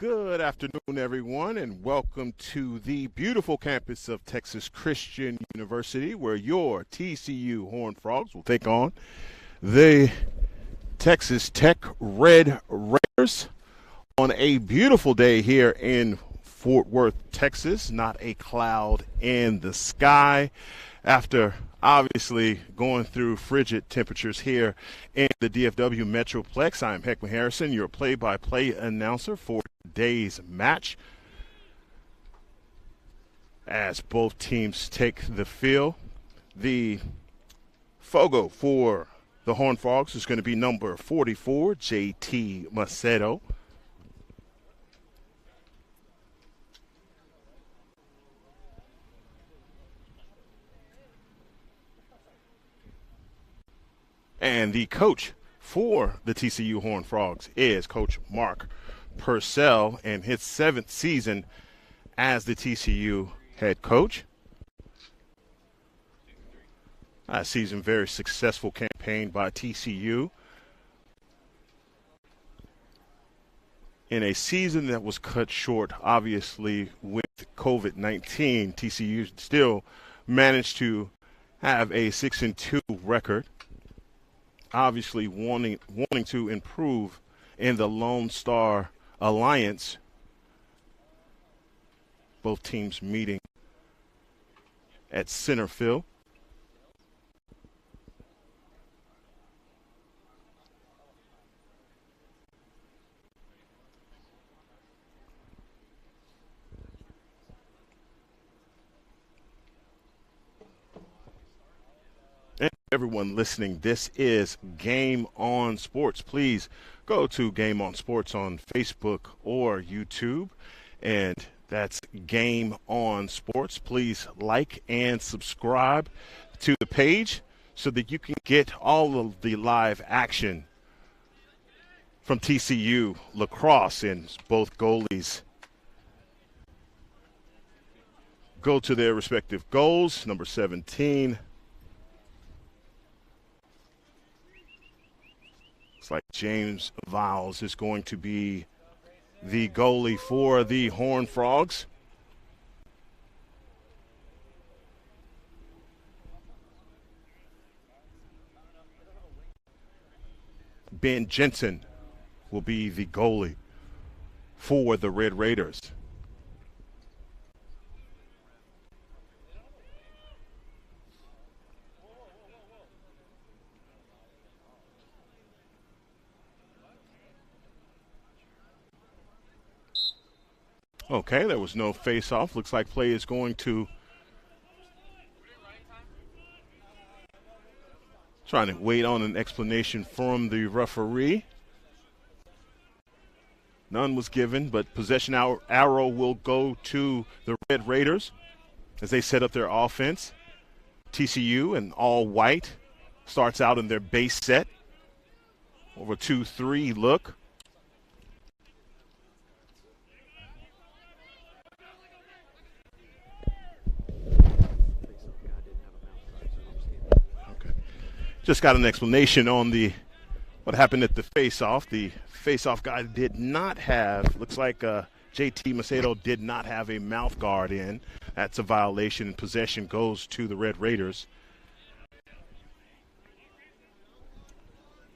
Good afternoon, everyone, and welcome to the beautiful campus of Texas Christian University, where your TCU Horned Frogs will take on the Texas Tech Red Raiders on a beautiful day here in Fort Worth, Texas. Not a cloud in the sky after obviously going through frigid temperatures here in the DFW Metroplex. I'm Heckman Harrison, your play-by-play announcer for today's match, as both teams take the field. The Fogo for the Horned Frogs is going to be number 44, JT Macedo. And the coach for the TCU Horned Frogs is Coach Mark Purcell in his 7th season as the TCU head coach. Last season, very successful campaign by TCU. In a season that was cut short, obviously, with COVID-19, TCU still managed to have a 6-2 record. Obviously wanting to improve in the Lone Star Alliance. Both teams meeting at center field. And everyone listening, this is Game On Sports. Please go to Game On Sports on Facebook or YouTube, and that's Game On Sports. Please like and subscribe to the page so that you can get all of the live action from TCU lacrosse, and both goalies go to their respective goals. Number 17. Looks like James Viles is going to be the goalie for the Horned Frogs. Ben Jensen will be the goalie for the Red Raiders. Okay, there was no face-off. Looks like play is going to trying to wait on an explanation from the referee. None was given, but possession arrow will go to the Red Raiders as they set up their offense. TCU in all white starts out in their base set. Over 2-3 look. Just got an explanation on what happened at the face-off. The face-off guy did not have, looks like JT Macedo did not have a mouth guard in. That's a violation, and possession goes to the Red Raiders.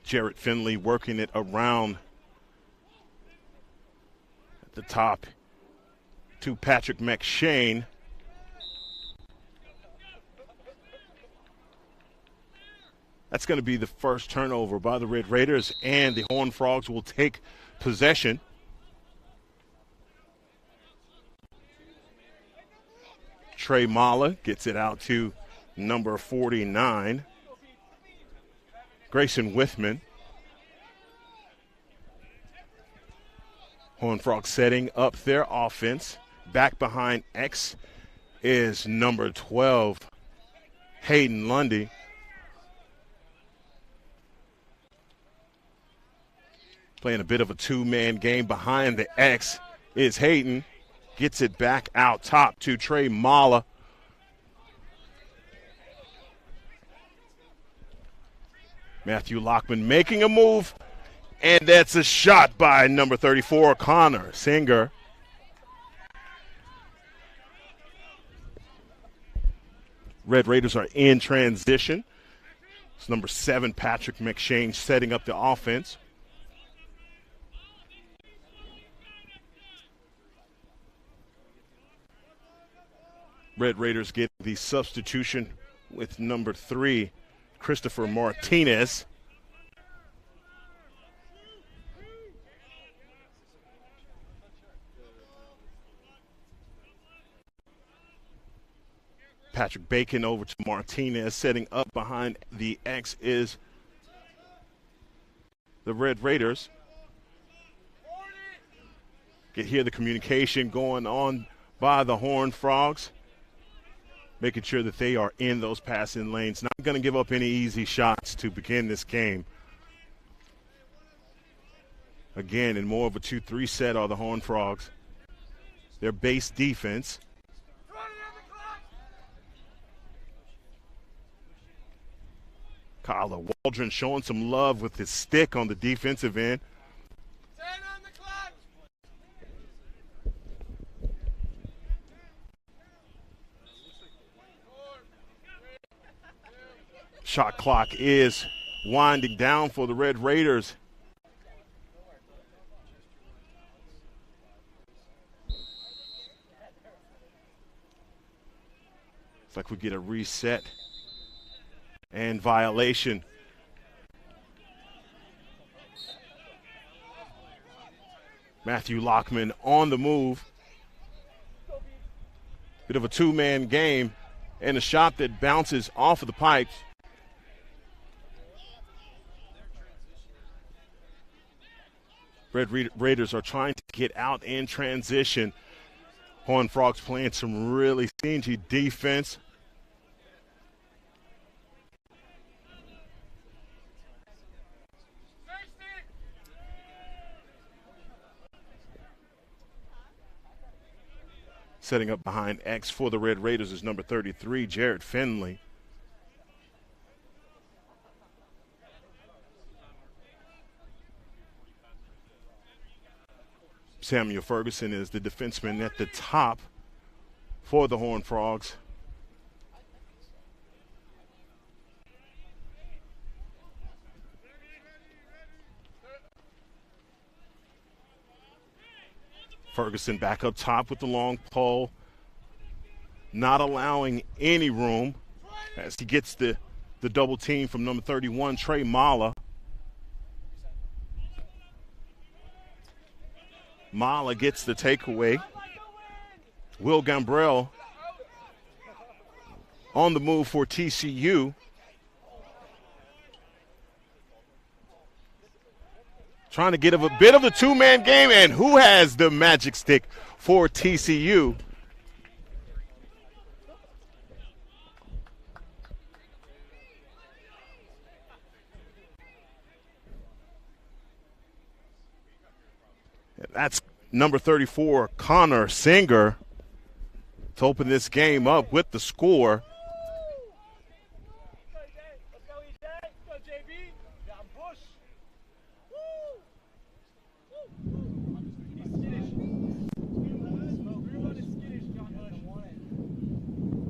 Jarrett Finley working it around at the top to Patrick McShane. That's going to be the first turnover by the Red Raiders, and the Horned Frogs will take possession. Trey Mala gets it out to number 49, Grayson Withman. Horned Frogs setting up their offense. Back behind X is number 12, Hayden Lundy. Playing a bit of a two-man game. Behind the X is Hayden. Gets it back out top to Trey Mala. Matthew Lockman making a move And that's a shot by number 34, Connor Singer. Red Raiders are in transition. It's number 7, Patrick McShane, setting up the offense. Red Raiders get the substitution with number 3, Christopher Martinez. Patrick Bacon over to Martinez, setting up behind the X is the Red Raiders. Can hear the communication going on by the Horned Frogs, making sure that they are in those passing lanes. Not going to give up any easy shots to begin this game. Again, in more of a 2-3 set are the Horned Frogs. Their base defense. Kyler Waldron showing some love with his stick on the defensive end. Shot clock is winding down for the Red Raiders. It's like we get a reset and violation. Matthew Lockman on the move. Bit of a two-man game and a shot that bounces off of the pipes. Red Raiders are trying to get out in transition. Horned Frogs playing some really stingy defense. Setting up behind X for the Red Raiders is number 33, Jared Finley. Samuel Ferguson is the defenseman at the top for the Horned Frogs. Ferguson back up top with the long pole, not allowing any room as he gets the double team from number 31, Trey Mala. Mala gets the takeaway. Will Gambrell on the move for TCU. Trying to get a bit of a two-man game, and who has the magic stick for TCU? That's number 34, Connor Singer, to open this game up with the score.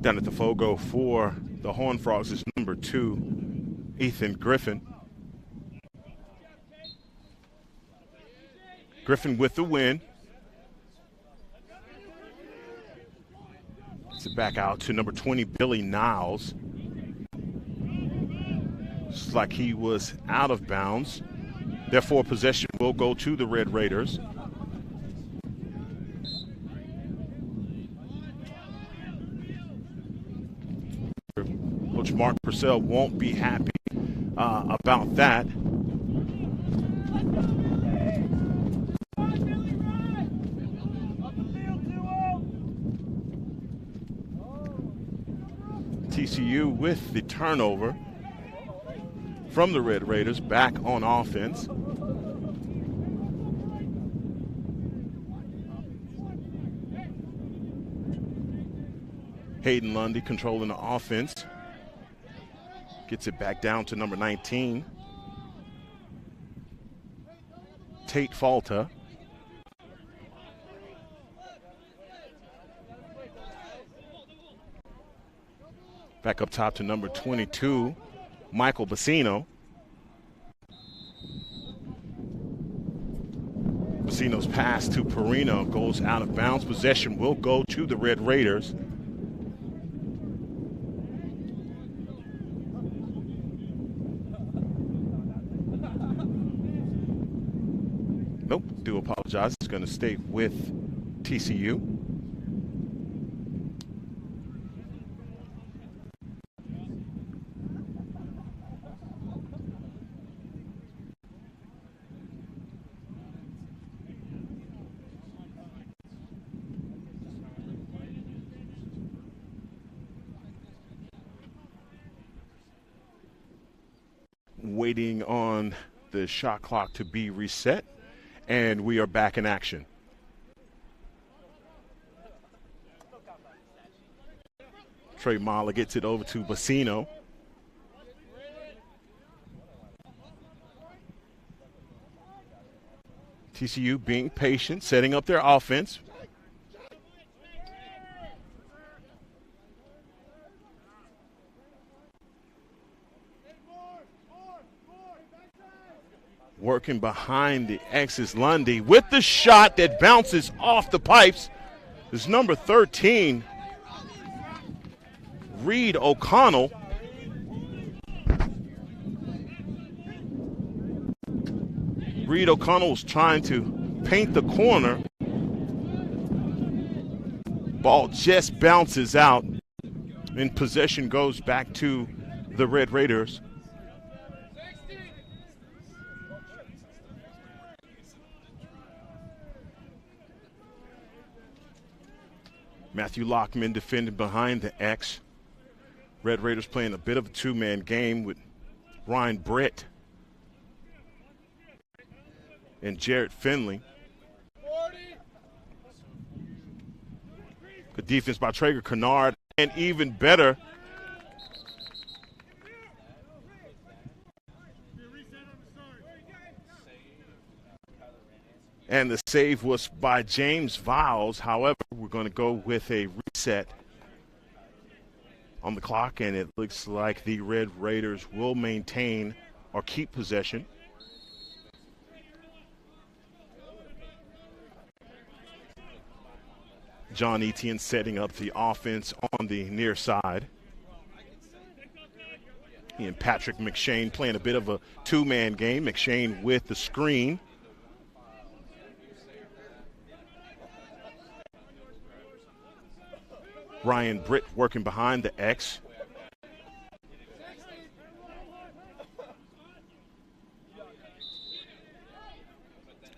Down at the Fogo for the Horned Frogs is number 2, Ethan Griffin. Griffin with the win. It's back out to number 20, Billy Niles. It's like he was out of bounds. Therefore, possession will go to the Red Raiders. Coach Mark Purcell won't be happy about that. TCU with the turnover from the Red Raiders back on offense. Hayden Lundy controlling the offense. Gets it back down to number 19. Tate Falta. Back up top to number 22, Michael Bassino. Bassino's pass to Perino goes out of bounds. Possession will go to the Red Raiders. Nope, do apologize. It's going to stay with TCU. Waiting on the shot clock to be reset, and we are back in action. Trey Mahler gets it over to Bassino. TCU being patient, setting up their offense. Working behind the X's, Lundy with the shot that bounces off the pipes. Is number 13, Reed O'Connell. Reed O'Connell was trying to paint the corner. Ball just bounces out, and possession goes back to the Red Raiders. Matthew Lockman defended behind the X. Red Raiders playing a bit of a two-man game with Ryan Britt and Jarrett Finley. Good defense by Traeger Kennard, and even better, and the save was by James Viles. However, we're going to go with a reset on the clock, and it looks like the Red Raiders will maintain or keep possession. John Etienne setting up the offense on the near side. He and Patrick McShane playing a bit of a two-man game. McShane with the screen. Ryan Britt working behind the X.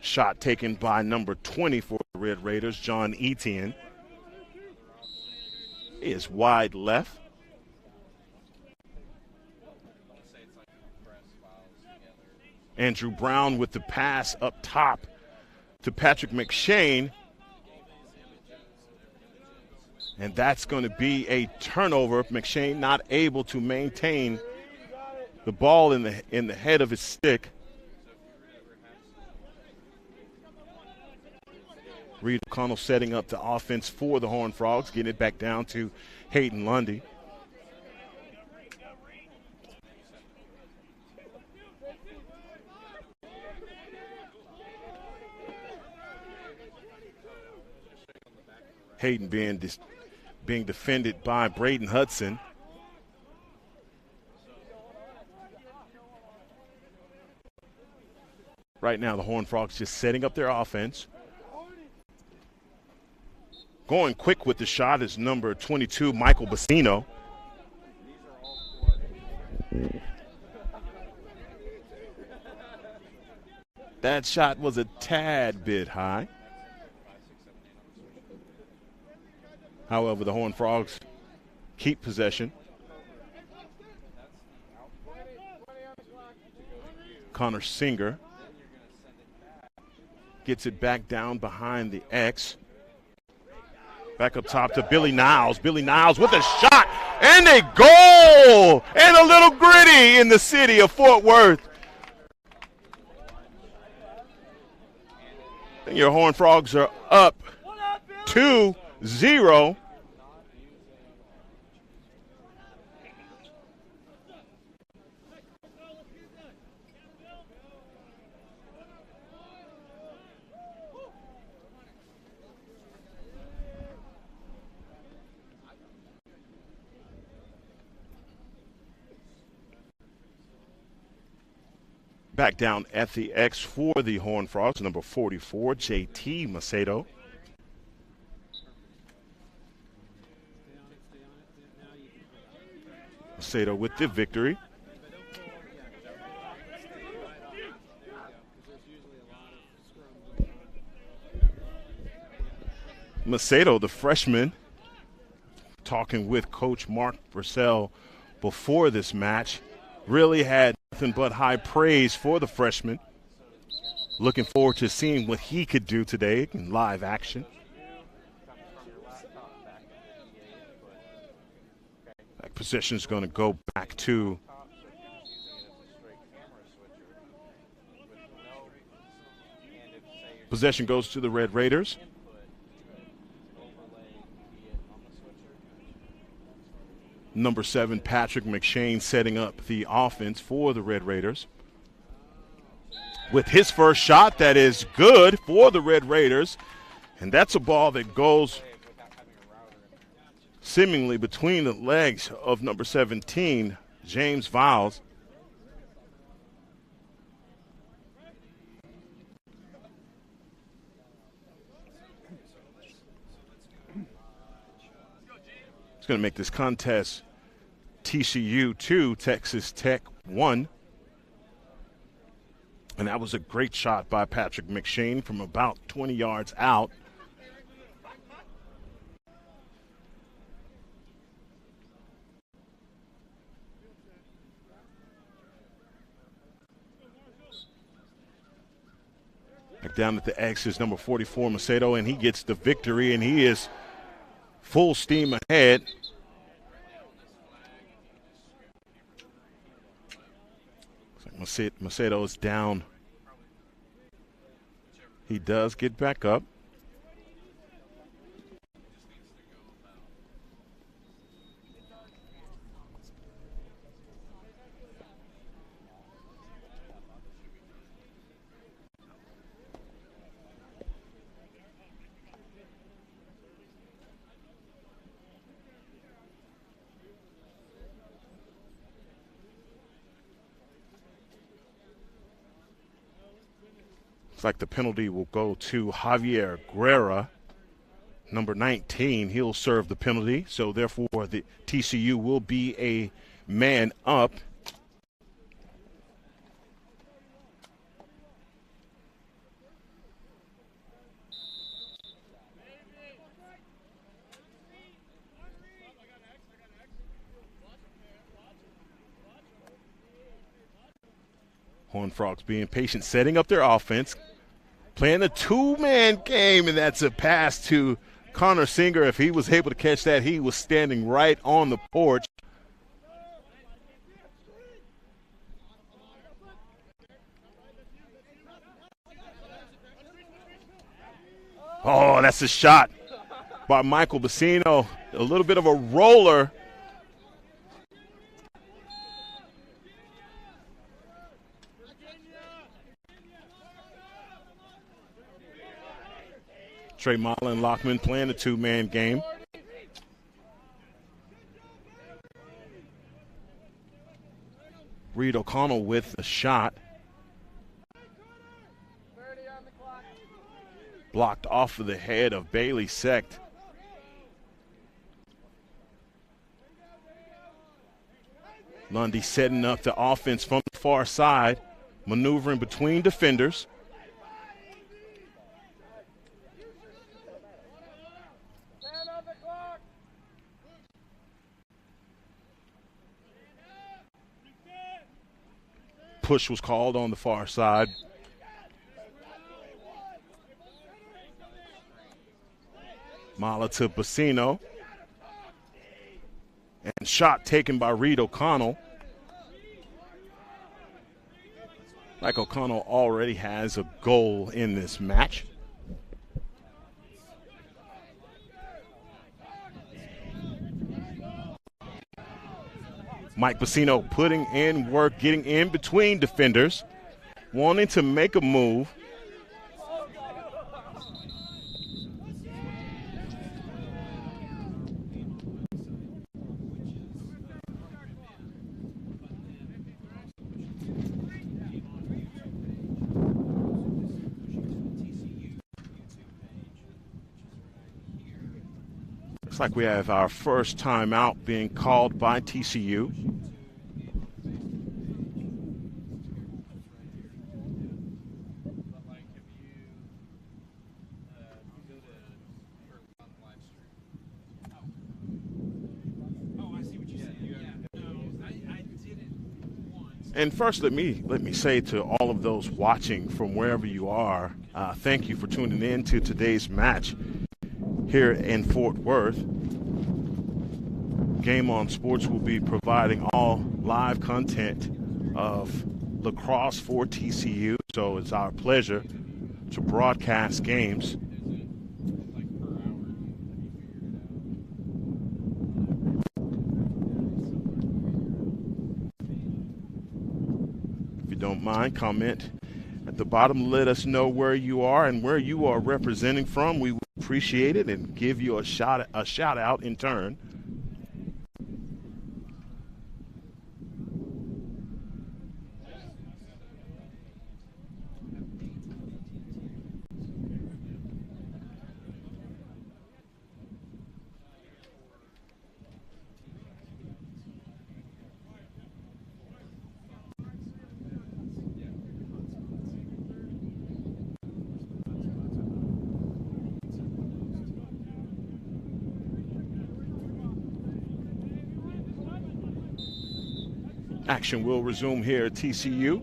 Shot taken by number 20 for the Red Raiders, John Etienne. Is wide left. Andrew Brown with the pass up top to Patrick McShane. And that's going to be a turnover. McShane not able to maintain the ball in the head of his stick. Reed O'Connell setting up the offense for the Horned Frogs, getting it back down to Hayden Lundy. Hayden being defended by Braden Hudson. Right now, the Horned Frogs just setting up their offense. Going quick with the shot is number 22, Michael Bassino. That shot was a tad bit high. However, the Horned Frogs keep possession. Connor Singer gets it back down behind the X. Back up top to Billy Niles. Billy Niles with a shot and a goal, and a little gritty in the city of Fort Worth. And your Horned Frogs are up 2-0. Back down at the X for the Horned Frogs, number 44, JT Macedo. Macedo with the victory. Macedo, the freshman, talking with Coach Mark Purcell before this match, really had nothing but high praise for the freshman. Looking forward to seeing what he could do today in live action. That possession is going to go back to possession goes to the Red Raiders. Number 7, Patrick McShane, setting up the offense for the Red Raiders. With his first shot, that is good for the Red Raiders. And that's a ball that goes seemingly between the legs of number 17, James Viles. It's going to make this contest TCU 2, Texas Tech 1. And that was a great shot by Patrick McShane from about 20 yards out. Back down at the X is number 44, Macedo, and he gets the victory, and he is full steam ahead. Macedo is down. He does get back up. Looks like the penalty will go to Javier Guerra, number 19. He'll serve the penalty, so therefore the TCU will be a man up. Horned Frogs being patient, setting up their offense, playing a two-man game, and that's a pass to Connor Singer. If he was able to catch that, he was standing right on the porch. Oh, that's a shot by Michael Bassino. A little bit of a roller. Trey Mullen Lockman playing a two-man game. Reed O'Connell with the shot. Blocked off of the head of Bailey Sect. Lundy setting up the offense from the far side, maneuvering between defenders. Push was called on the far side. Mala to Bassino. And shot taken by Reed O'Connell. Like O'Connell already has a goal in this match. Mike Bassino putting in work, getting in between defenders, wanting to make a move. Looks like we have our first timeout being called by TCU. And first, let me say to all of those watching from wherever you are, thank you for tuning in to today's match here in Fort Worth. Game On Sports will be providing all live content of lacrosse for TCU, so it's our pleasure to broadcast games. If you don't mind, comment at the bottom. Let us know where you are and where you are representing from. We would appreciate it and give you a shout out in turn. Action will resume here at TCU.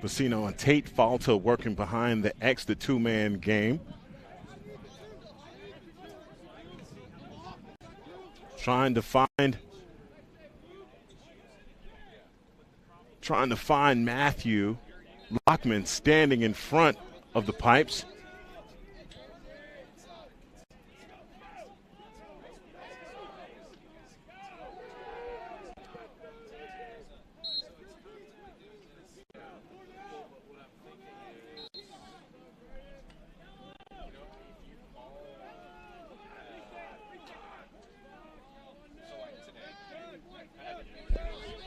Bassino and Tate Falta working behind the X, the two-man game. Trying to find Matthew Lockman standing in front of the pipes.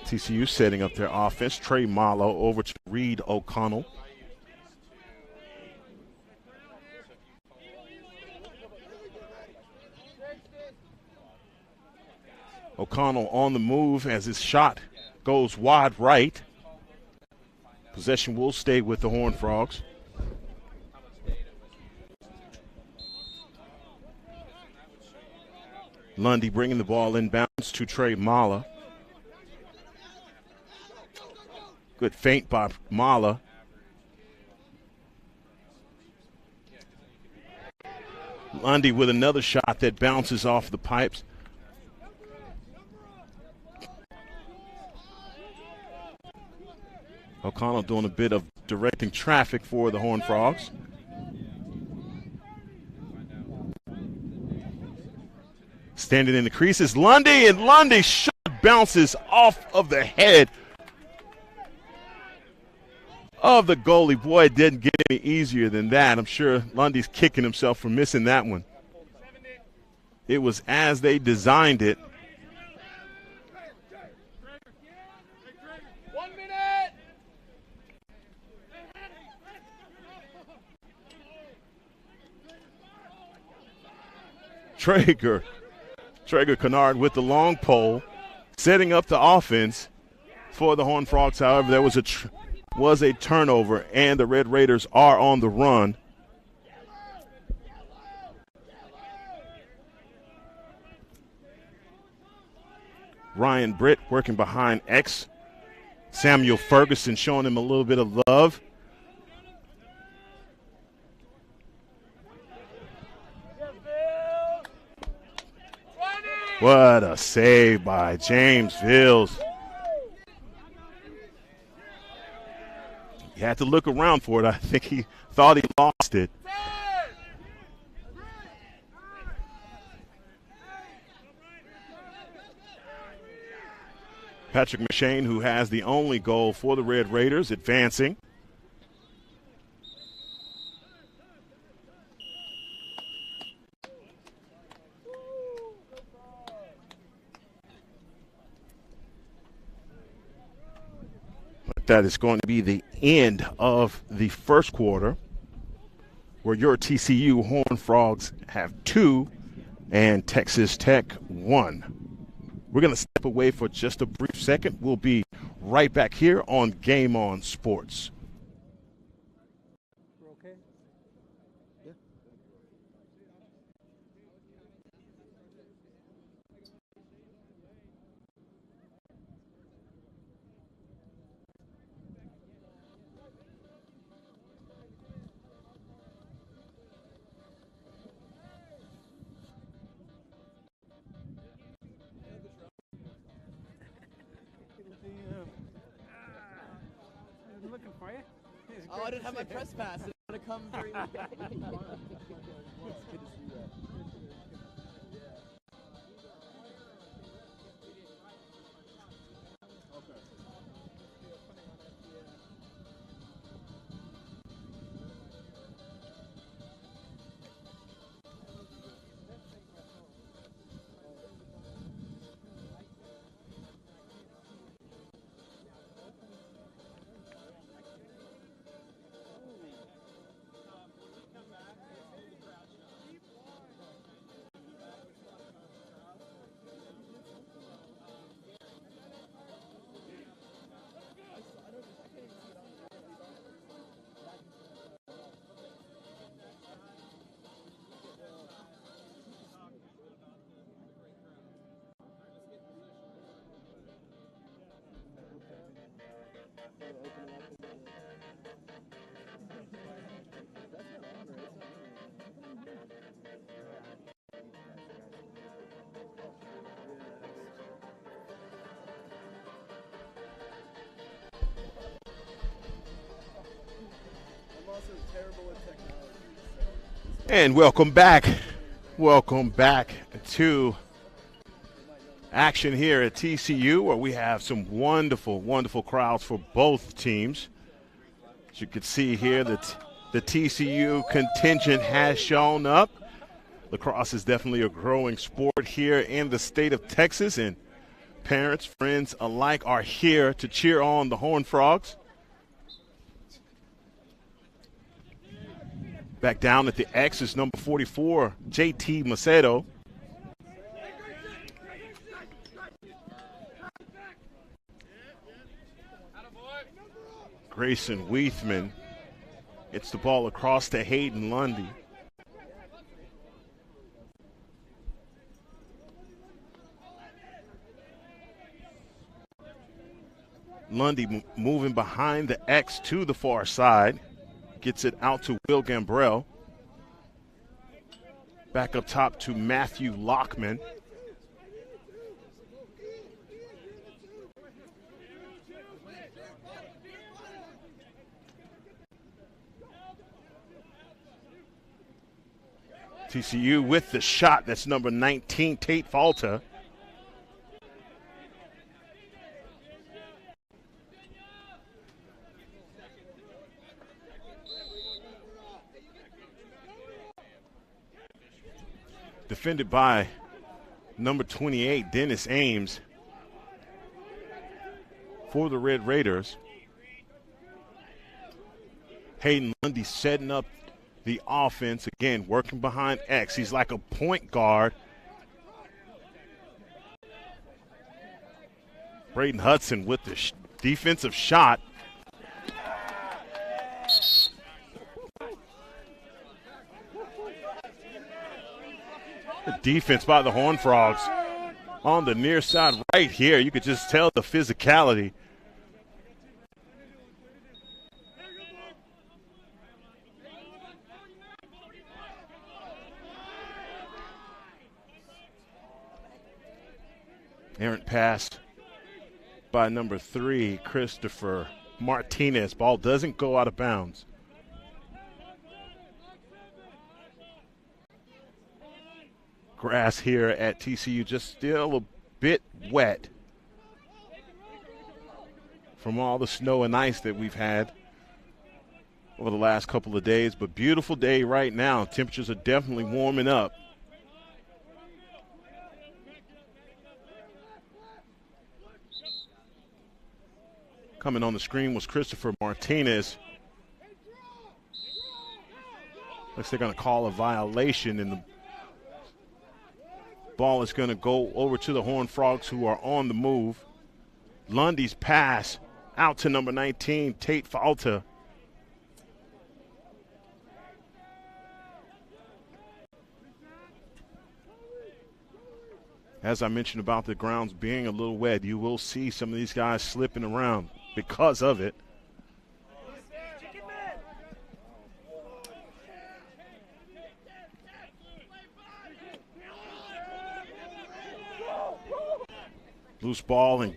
TCU setting up their offense. Trey Marlowe over to Reed O'Connell. O'Connell on the move as his shot goes wide right. Possession will stay with the Horned Frogs. Lundy bringing the ball inbounds to Trey Mala. Good feint by Mala. Lundy with another shot that bounces off the pipes. O'Connell doing a bit of directing traffic for the Horned Frogs. Standing in the creases, Lundy, and Lundy's shot bounces off of the head of the goalie. Boy, it didn't get any easier than that. I'm sure Lundy's kicking himself for missing that one. It was as they designed it. Traeger Kennard with the long pole, setting up the offense for the Horned Frogs. However, there was a turnover, and the Red Raiders are on the run. Ryan Britt working behind X. Samuel Ferguson showing him a little bit of love. What a save by James Vills. He had to look around for it. I think he thought he lost it. Patrick McShane, who has the only goal for the Red Raiders, advancing. That is going to be the end of the first quarter, where your TCU Horned Frogs have 2 and Texas Tech 1. We're going to step away for just a brief second. We'll be right back here on Game On Sports. Okay. Yeah. I'm looking for you. Oh, I didn't have my press pass. I didn't want to come during the game. It's good to see that. And welcome back. Welcome back to action here at TCU, where we have some wonderful, wonderful crowds for both teams. As you can see here, that the TCU contingent has shown up. Lacrosse is definitely a growing sport here in the state of Texas, and parents, friends alike are here to cheer on the Horned Frogs. Back down at the X is number 44, JT Macedo. Grayson Weithman gets the ball across to Hayden Lundy. Lundy moving behind the X to the far side. Gets it out to Will Gambrell. Back up top to Matthew Lockman. TCU with the shot. That's number 19, Tate Falta. Defended by number 28, Dennis Ames, for the Red Raiders. Hayden Lundy setting up the offense, again, working behind X. He's like a point guard. Braden Hudson with the defensive shot. The defense by the Horned Frogs on the near side right here. You could just tell the physicality. Errant pass by number 3, Christopher Martinez. Ball doesn't go out of bounds. Grass here at TCU just still a bit wet from all the snow and ice that we've had over the last couple of days, but beautiful day right now. Temperatures are definitely warming up. Coming on the screen was Christopher Martinez. Looks they're going to call a violation, and the ball is going to go over to the Horned Frogs, who are on the move. Lundy's pass out to number 19, Tate Falta. As I mentioned about the grounds being a little wet, you will see some of these guys slipping around because of it. Loose ball, and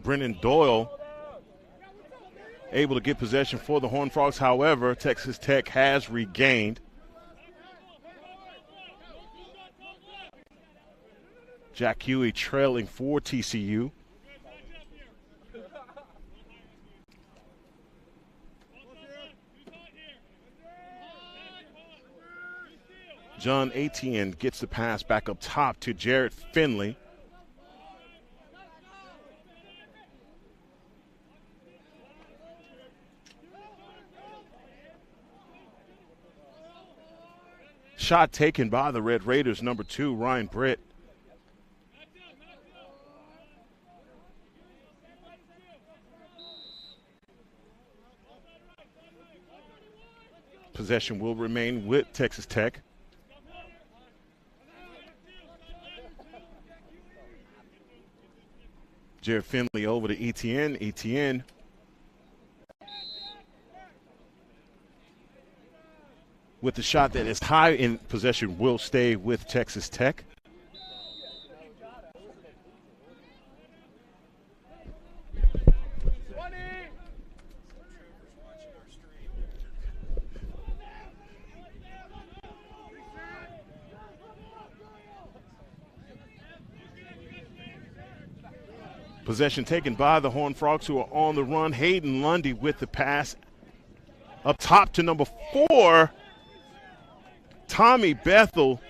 Brennan Doyle able to get possession for the Horned Frogs. However, Texas Tech has regained. Jack Huey trailing for TCU. John Etienne gets the pass back up top to Jarrett Finley. Shot taken by the Red Raiders, number 2, Ryan Britt. Possession will remain with Texas Tech. Jared Finley over to Etienne. Etienne with the shot that is high in possession will stay with Texas Tech. Possession taken by the Horned Frogs, who are on the run. Hayden Lundy with the pass up top to number 4, Tommy Bethel.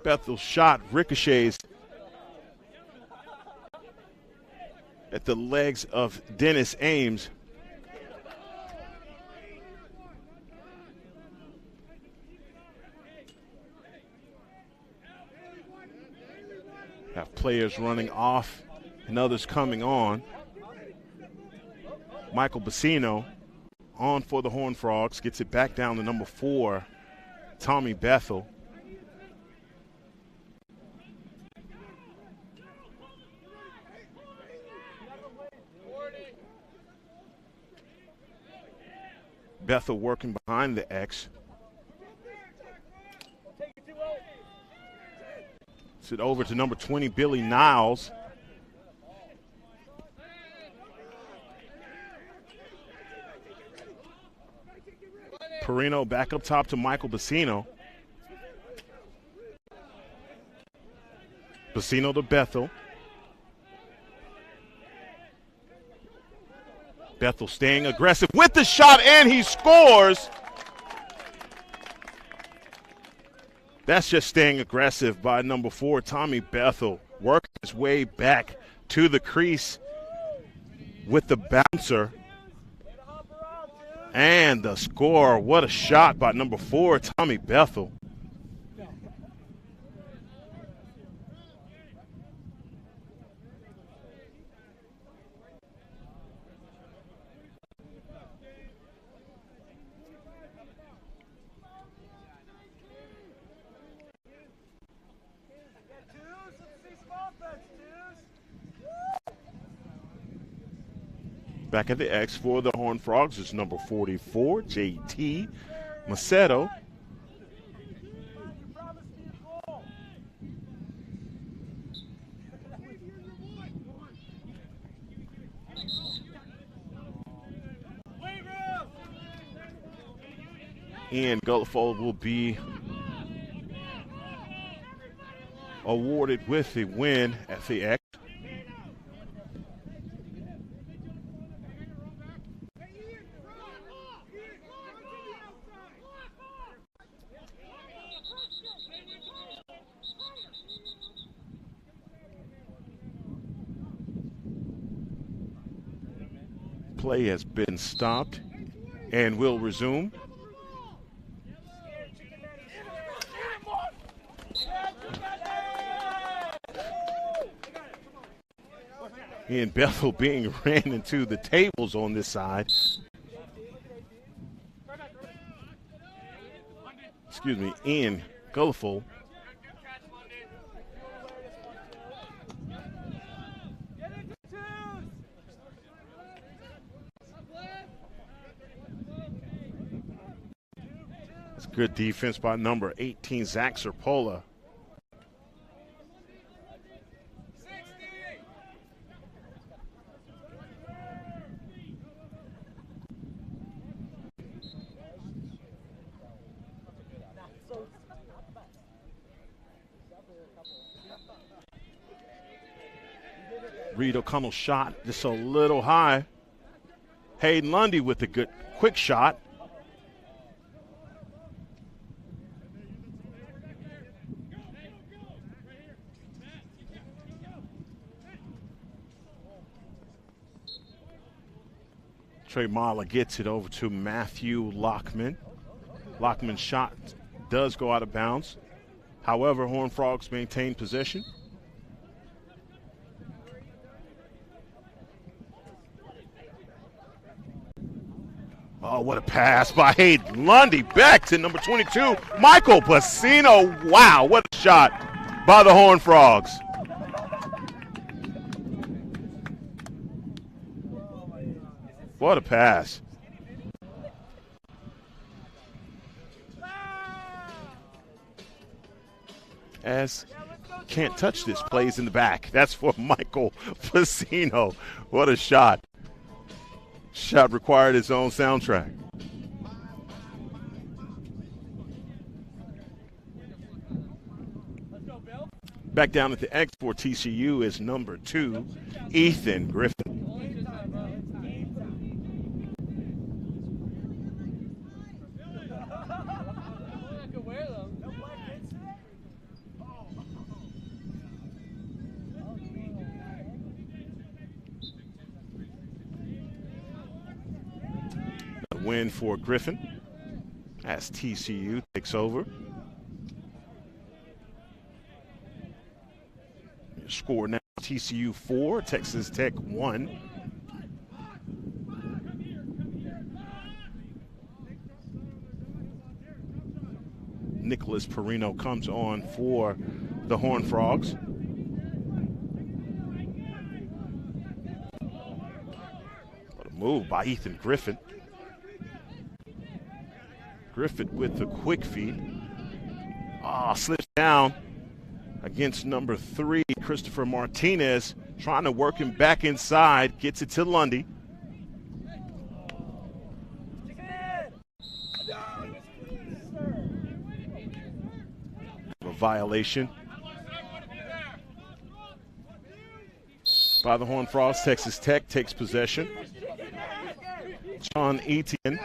Bethel's shot ricochets at the legs of Dennis Ames. Have players running off and others coming on. Michael Bassino on for the Horned Frogs, gets it back down to number 4, Tommy Bethel. Bethel working behind the X. It over to number 20, Billy Niles. Perino back up top to Michael Bassino. Bassino to Bethel. Bethel staying aggressive with the shot, and he scores. That's just staying aggressive by number 4, Tommy Bethel, working his way back to the crease with the bouncer. And the score. What a shot by number 4, Tommy Bethel. Back at the X for the Horned Frogs is number 44, JT Macedo. Ian Gulliford will be awarded with the win at the X. Play has been stopped and will resume. Ian Bethel being ran into the tables on this side. Excuse me, Ian Gulliford. It's good defense by number 18, Zach Serpola. Reed O'Connell shot just a little high. Hayden Lundy with a good quick shot. Trey Mala gets it over to Matthew Lockman. Lockman's shot does go out of bounds. However, Horned Frogs maintain possession. Oh, what a pass by Hayden Lundy. Back to number 22, Michael Pacino. Wow, what a shot by the Horned Frogs. What a pass. As can't touch this, plays in the back. That's for Michael Pacino. What a shot. Shot required its own soundtrack. Back down at the X for TCU is number 2, Ethan Griffin. Win for Griffin as TCU takes over. Score now, TCU 4, Texas Tech 1. Nicholas Perino comes on for the Horned Frogs. What a move by Ethan Griffin. Griffith with the quick feed. Slips down against number 3, Christopher Martinez, trying to work him back inside. Gets it to Lundy. A violation by the Horned Frogs. Texas Tech takes possession. John Etienne.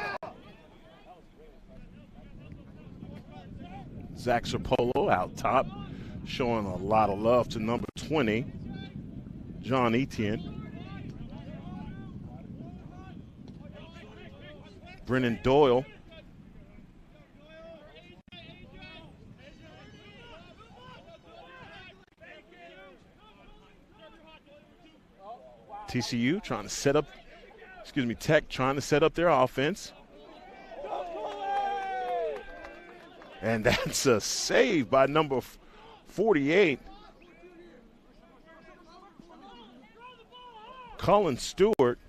Zach Serpola out top, showing a lot of love to number 20, John Etienne. Brennan Doyle. TCU trying to set up, Tech trying to set up their offense. And that's a save by number 48. Colin Stewart.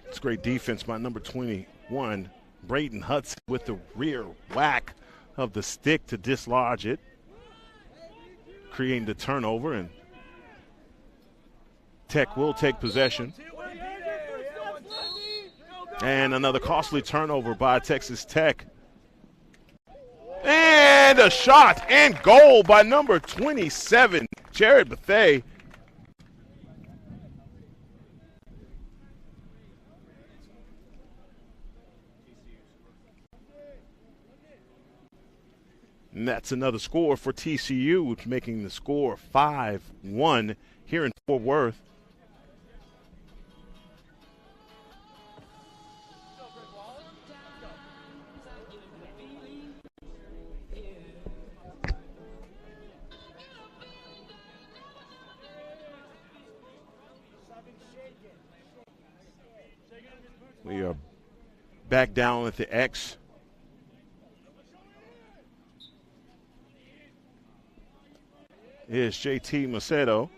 It's great defense by number 21, Braden Hudson, with the rear whack of the stick to dislodge it, creating the turnover, and Tech will take possession. And another costly turnover by Texas Tech. And a shot and goal by number 27, Jared Bethea. And that's another score for TCU, making the score 5-1 here in Fort Worth. We are back down at the X. Here's JT Macedo.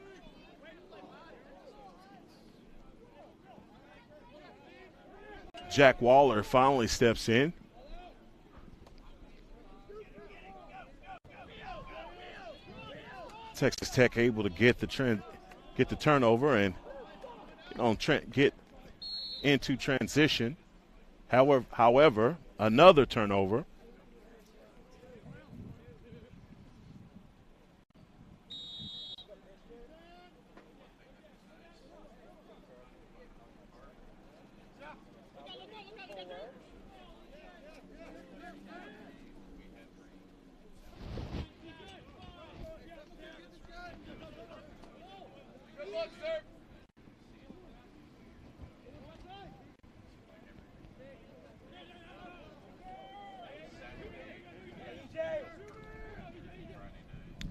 Jack Waller finally steps in. Texas Tech able to get the turnover and get into transition. However, another turnover.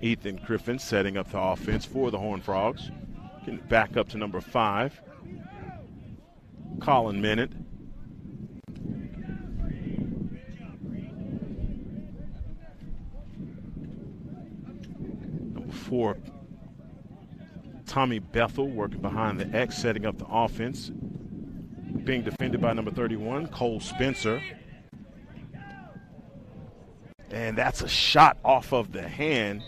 Ethan Griffin setting up the offense for the Horned Frogs. Getting back up to number 5. Colin Minute. Number 4, Tommy Bethel working behind the X, setting up the offense. Being defended by number 31, Cole Spencer. And that's a shot off of the hand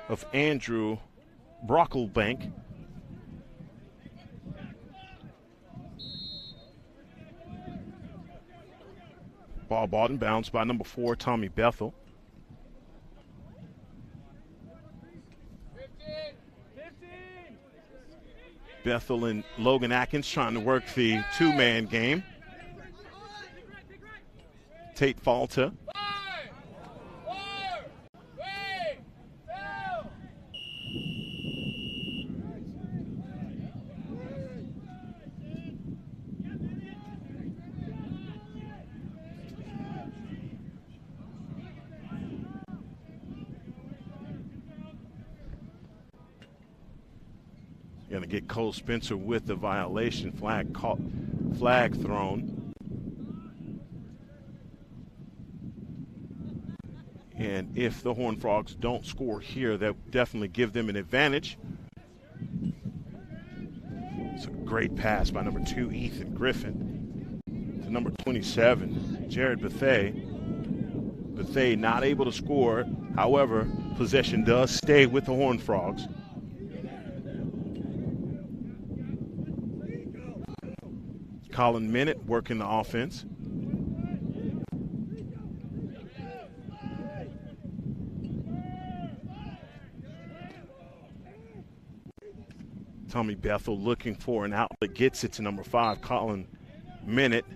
of Andrew Brocklebank. Ball bought and bounced by number 4, Tommy Bethel. 15. Bethel and Logan Atkins trying to work the two-man game. Tate Falta. Going to get Cole Spencer with the violation flag thrown. And if the Horned Frogs don't score here, that would definitely give them an advantage. It's a great pass by number 2, Ethan Griffin, to number 27, Jared Bethea. Bethea not able to score. However, possession does stay with the Horned Frogs. Colin Minute working the offense. Tommy Bethel looking for an outlet, gets it to number 5, Colin Minute.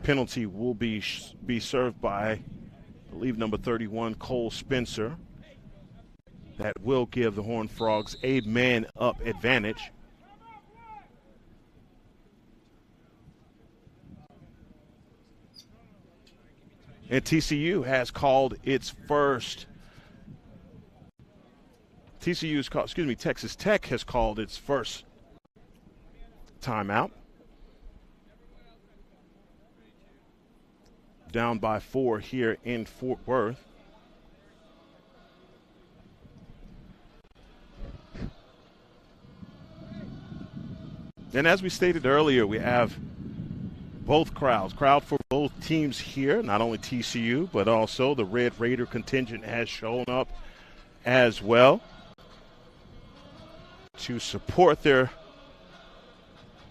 Penalty will be served by, I believe, number 31, Cole Spencer. That will give the Horned Frogs a man-up advantage. And TCU has called its first. Texas Tech has called its first timeout. Down by 4 here in Fort Worth. And as we stated earlier, we have both crowd for both teams here, not only TCU, but also the Red Raider contingent has shown up as well. to support their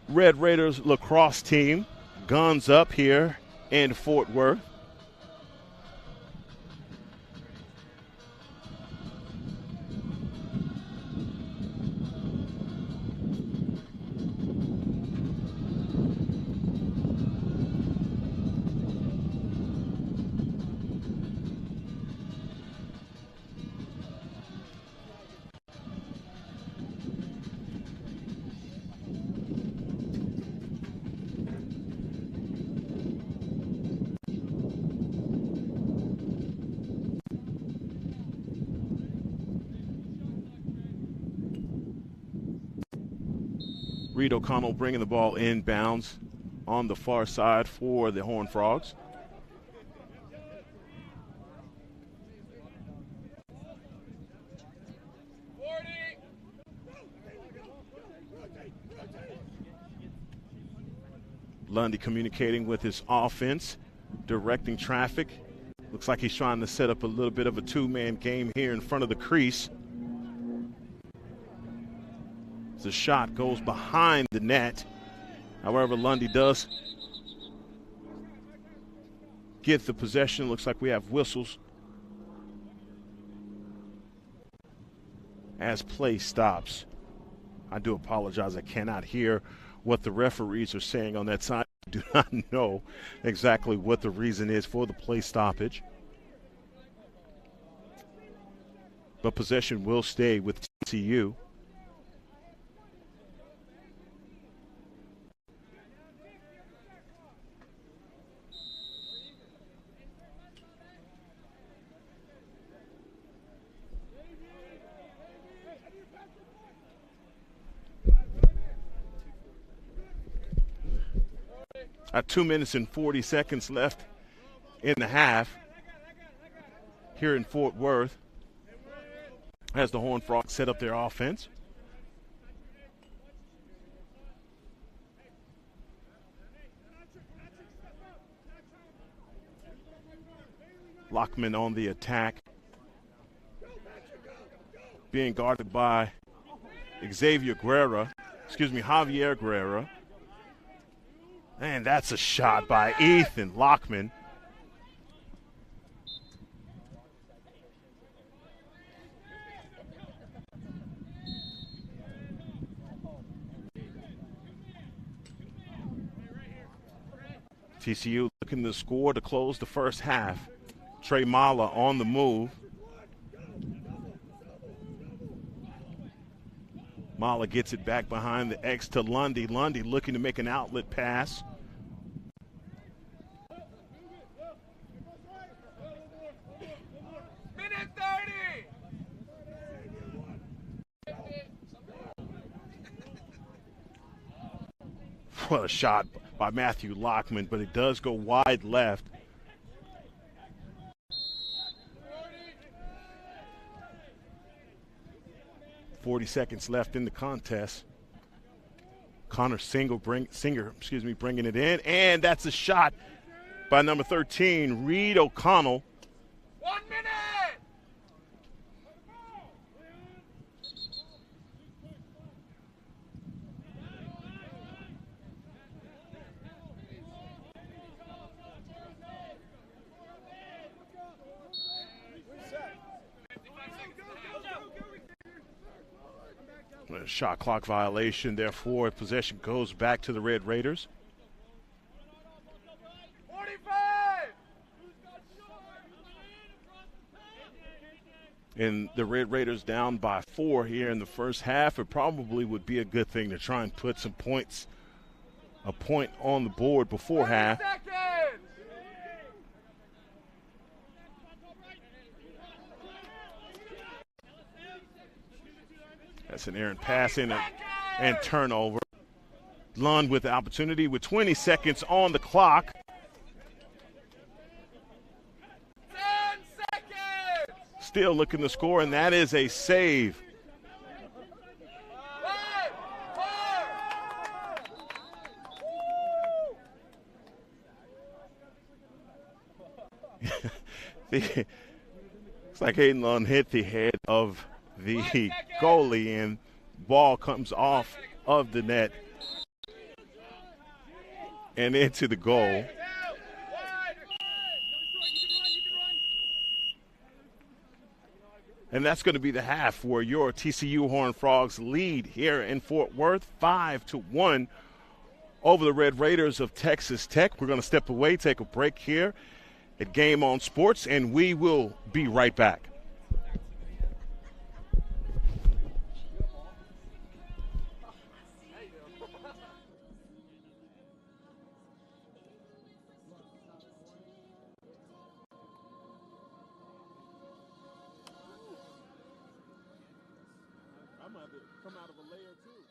Red Raiders lacrosse team. Guns up here in Fort Worth. Reed O'Connell bringing the ball inbounds on the far side for the Horned Frogs. Lundy communicating with his offense, directing traffic. Looks like he's trying to set up a little bit of a two-man game here in front of the crease. The shot goes behind the net. However, Lundy does get the possession. Looks like we have whistles as play stops. I do apologize. I cannot hear what the referees are saying on that side. I do not know exactly what the reason is for the play stoppage. But possession will stay with TCU. At 2 minutes and 40 seconds left in the half here in Fort Worth as the Horned Frogs set up their offense. Lockman on the attack, being guarded by Javier Guerra. And that's a shot by Ethan Lockman. TCU looking to score to close the first half. Trey Mala on the move. Mala gets it back behind the X to Lundy. Lundy looking to make an outlet pass. Minute 30! What a shot by Matthew Lockman, but it does go wide left. .40 seconds left in the contest. Connor Singer bringing it in, and that's a shot by number 13, Reed O'Connell. 1 minute! A shot clock violation, therefore possession goes back to the Red Raiders. 45! And the Red Raiders down by 4 here in the first half. It probably would be a good thing to try and put some points, a point on the board before half. Seconds! That's an errant pass and turnover. Lund with the opportunity with 20 seconds on the clock. 10 seconds! Still looking to score, and that is a save. 5, 4. Looks like Hayden Lund hit the head of the goalie, and ball comes off of the net and into the goal. And that's going to be the half where your TCU Horned Frogs lead here in Fort Worth 5-1 over the Red Raiders of Texas Tech. We're going to step away, take a break here at Game On Sports, and we will be right back. I'm going to come out of a layer too.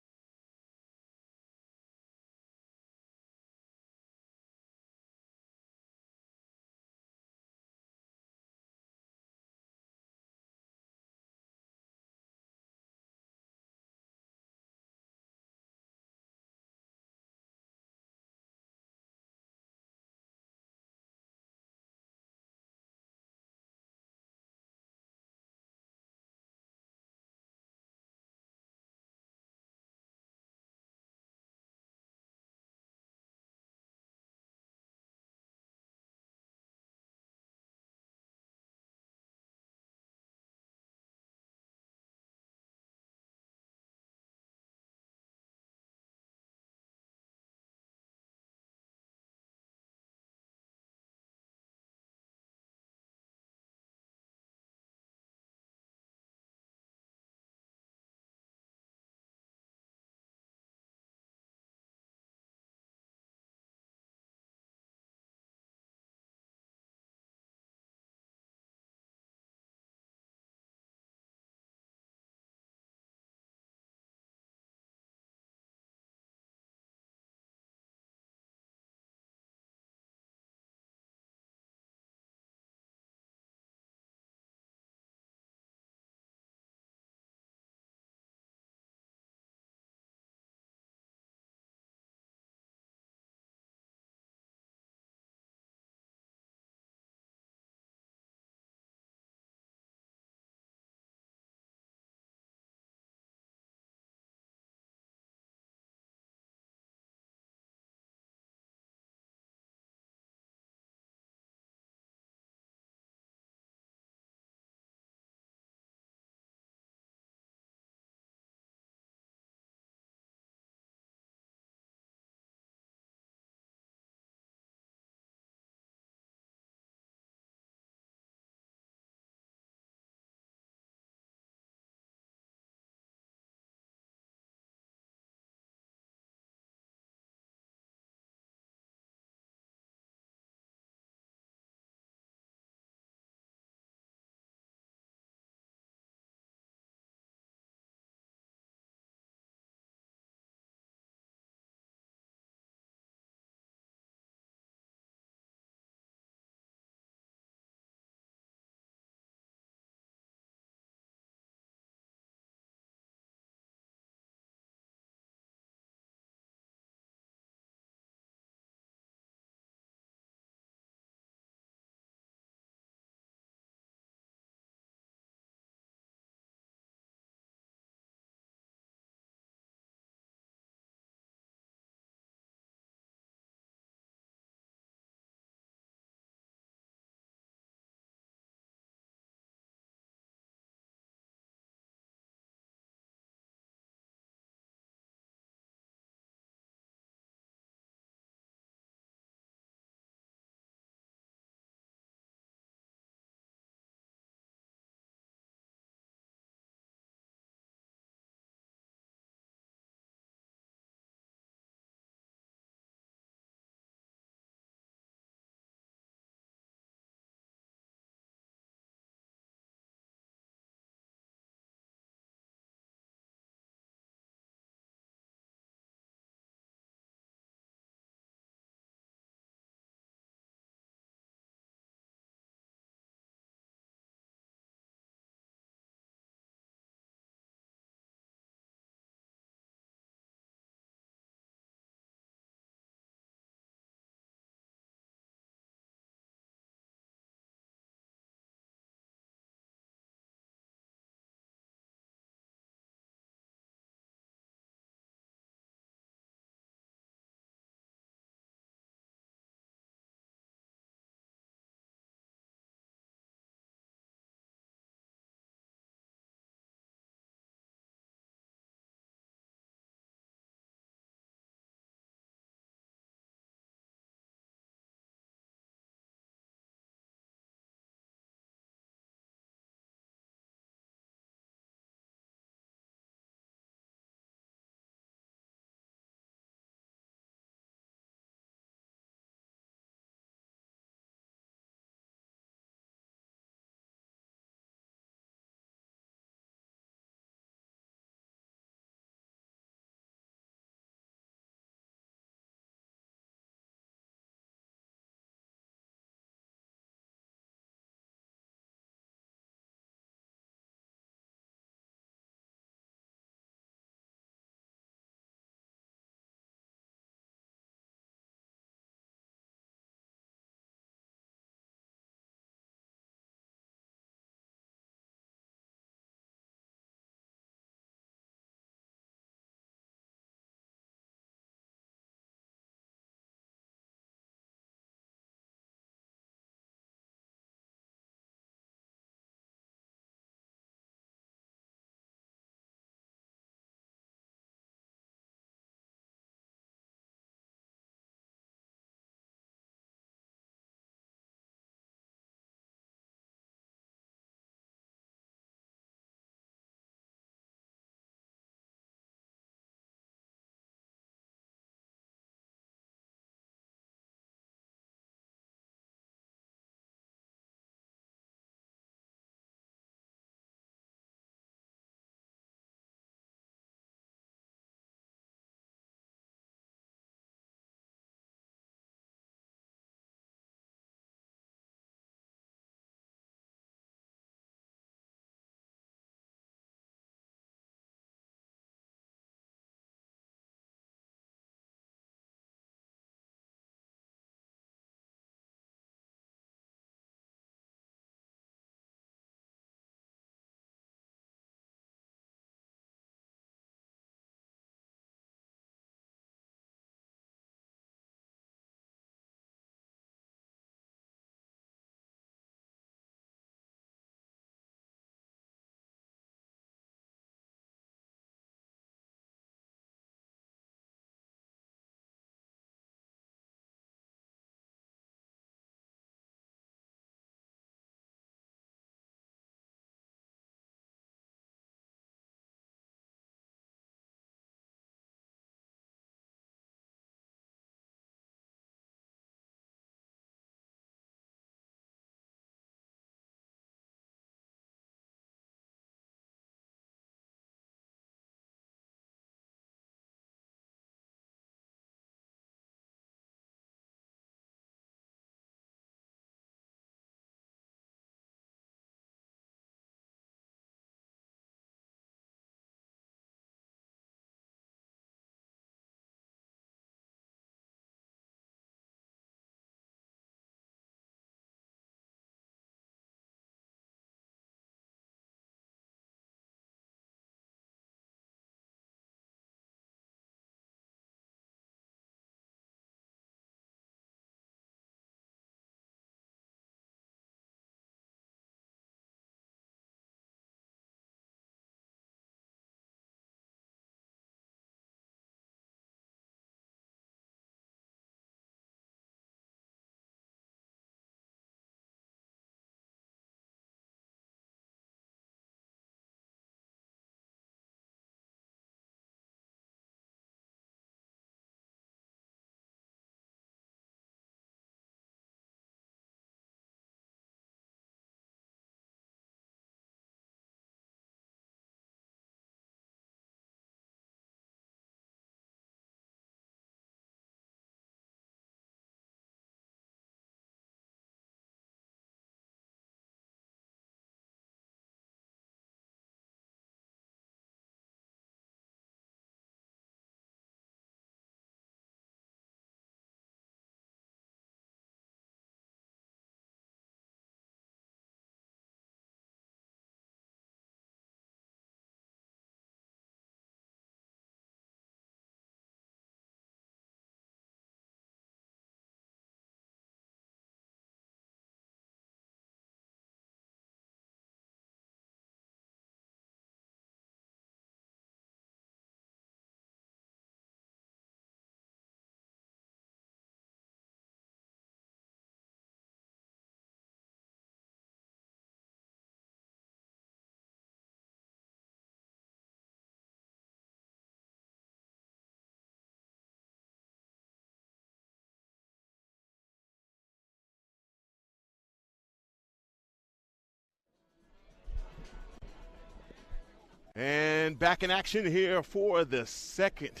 And back in action here for the second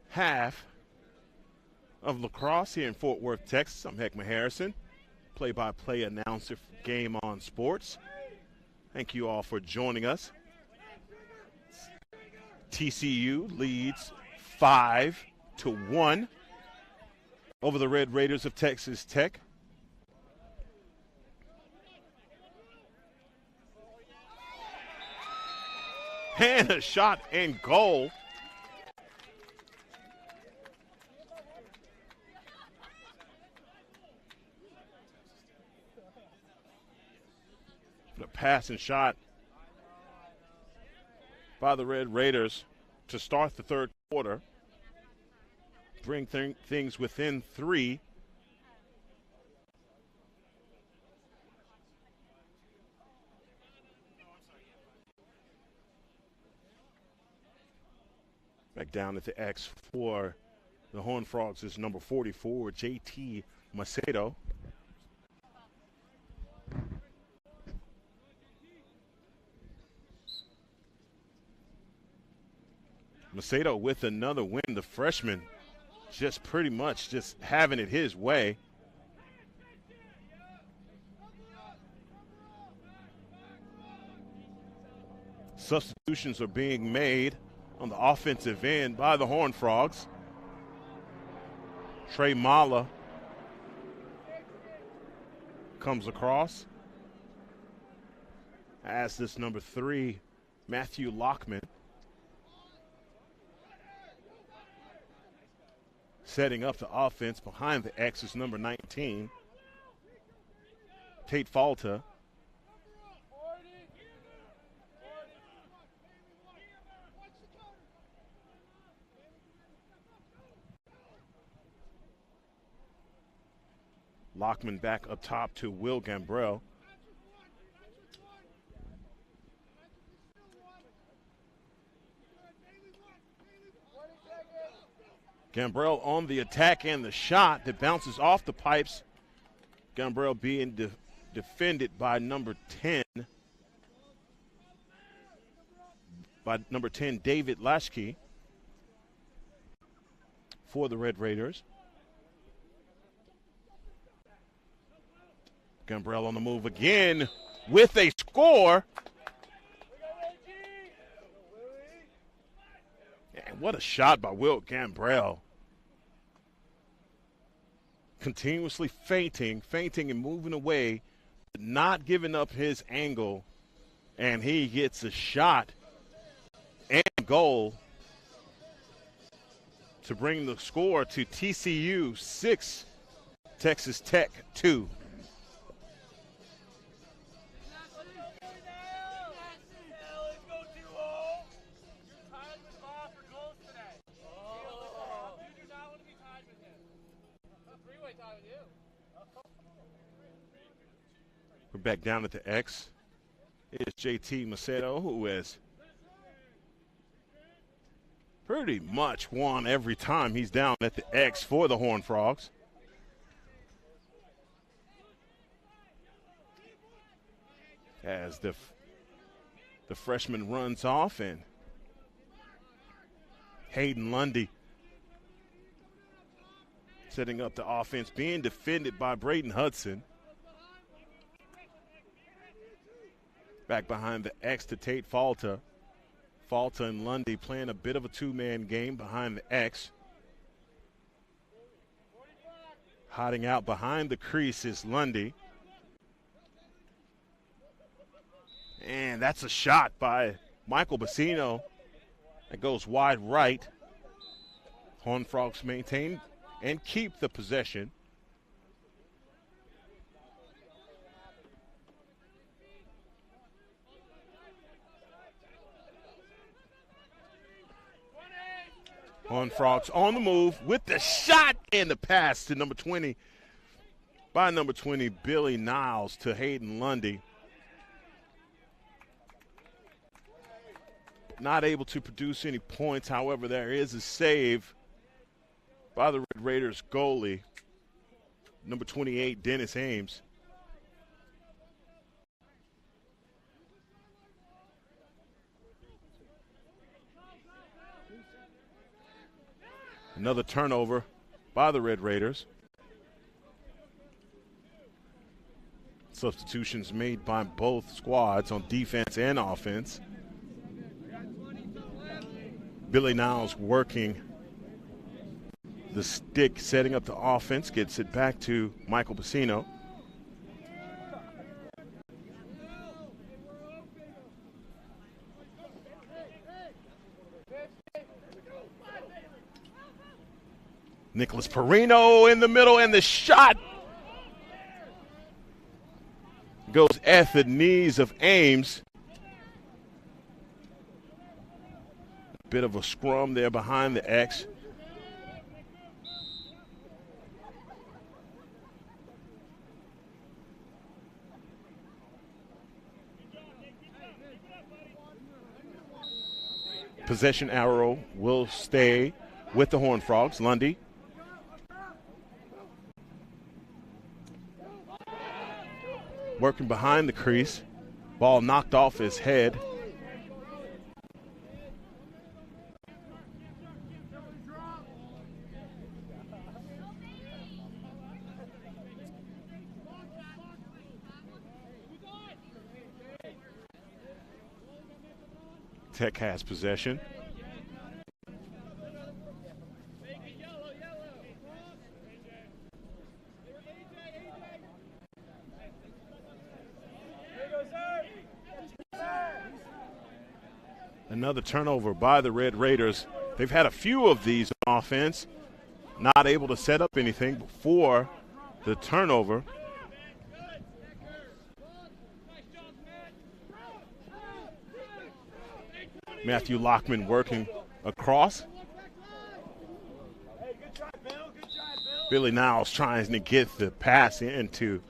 half of lacrosse here in Fort Worth, Texas. I'm Heckman Harrison, play-by-play announcer for Game On Sports. Thank you all for joining us. TCU leads 5-1 over the Red Raiders of Texas Tech. And a shot and goal. The pass and shot by the Red Raiders to start the third quarter. Bring things within 3. Back down at the X for the Horned Frogs is number 44, JT Macedo. Macedo with another win. The freshman just pretty much just having it his way. Substitutions are being made on the offensive end by the Horned Frogs. Trey Mala comes across. As this number 3, Matthew Lockman. Setting up the offense behind the X is number 19, Tate Falta. Lockman back up top to Will Gambrell. Gambrell on the attack and the shot that bounces off the pipes. Gambrell being defended by number 10. David Lashke for the Red Raiders. Gambrell on the move again with a score. And what a shot by Will Gambrell. Continuously feinting and moving away, but not giving up his angle. And he gets a shot and goal to bring the score to TCU 6, Texas Tech 2. We're back down at the X. It's JT Macedo, who has pretty much won every time he's down at the X for the Horned Frogs. As the freshman runs off, and Hayden Lundy setting up the offense, being defended by Braden Hudson. Back behind the X to Tate Falta. Falta and Lundy playing a bit of a two-man game behind the X. Hiding out behind the crease is Lundy. And that's a shot by Michael Bassino that goes wide right. Horned Frogs maintain and keep the possession. Horned Frogs on the move with the shot and the pass to number 20 by number 20, Billy Niles to Hayden Lundy. Not able to produce any points. However, there is a save by the Red Raiders goalie, number 28, Dennis Ames. Another turnover by the Red Raiders. Substitutions made by both squads on defense and offense. Billy Niles working the stick, setting up the offense, gets it back to Michael Pacino. Nicholas Perino in the middle, and the shot goes at the knees of Ames. A bit of a scrum there behind the X. Possession arrow will stay with the Horned Frogs. Lundy. Working behind the crease. Ball knocked off his head. Tech has possession. Another turnover by the Red Raiders. They've had a few of these on offense, not able to set up anything before the turnover. Matthew Lockman working across. Billy Niles trying to get the pass into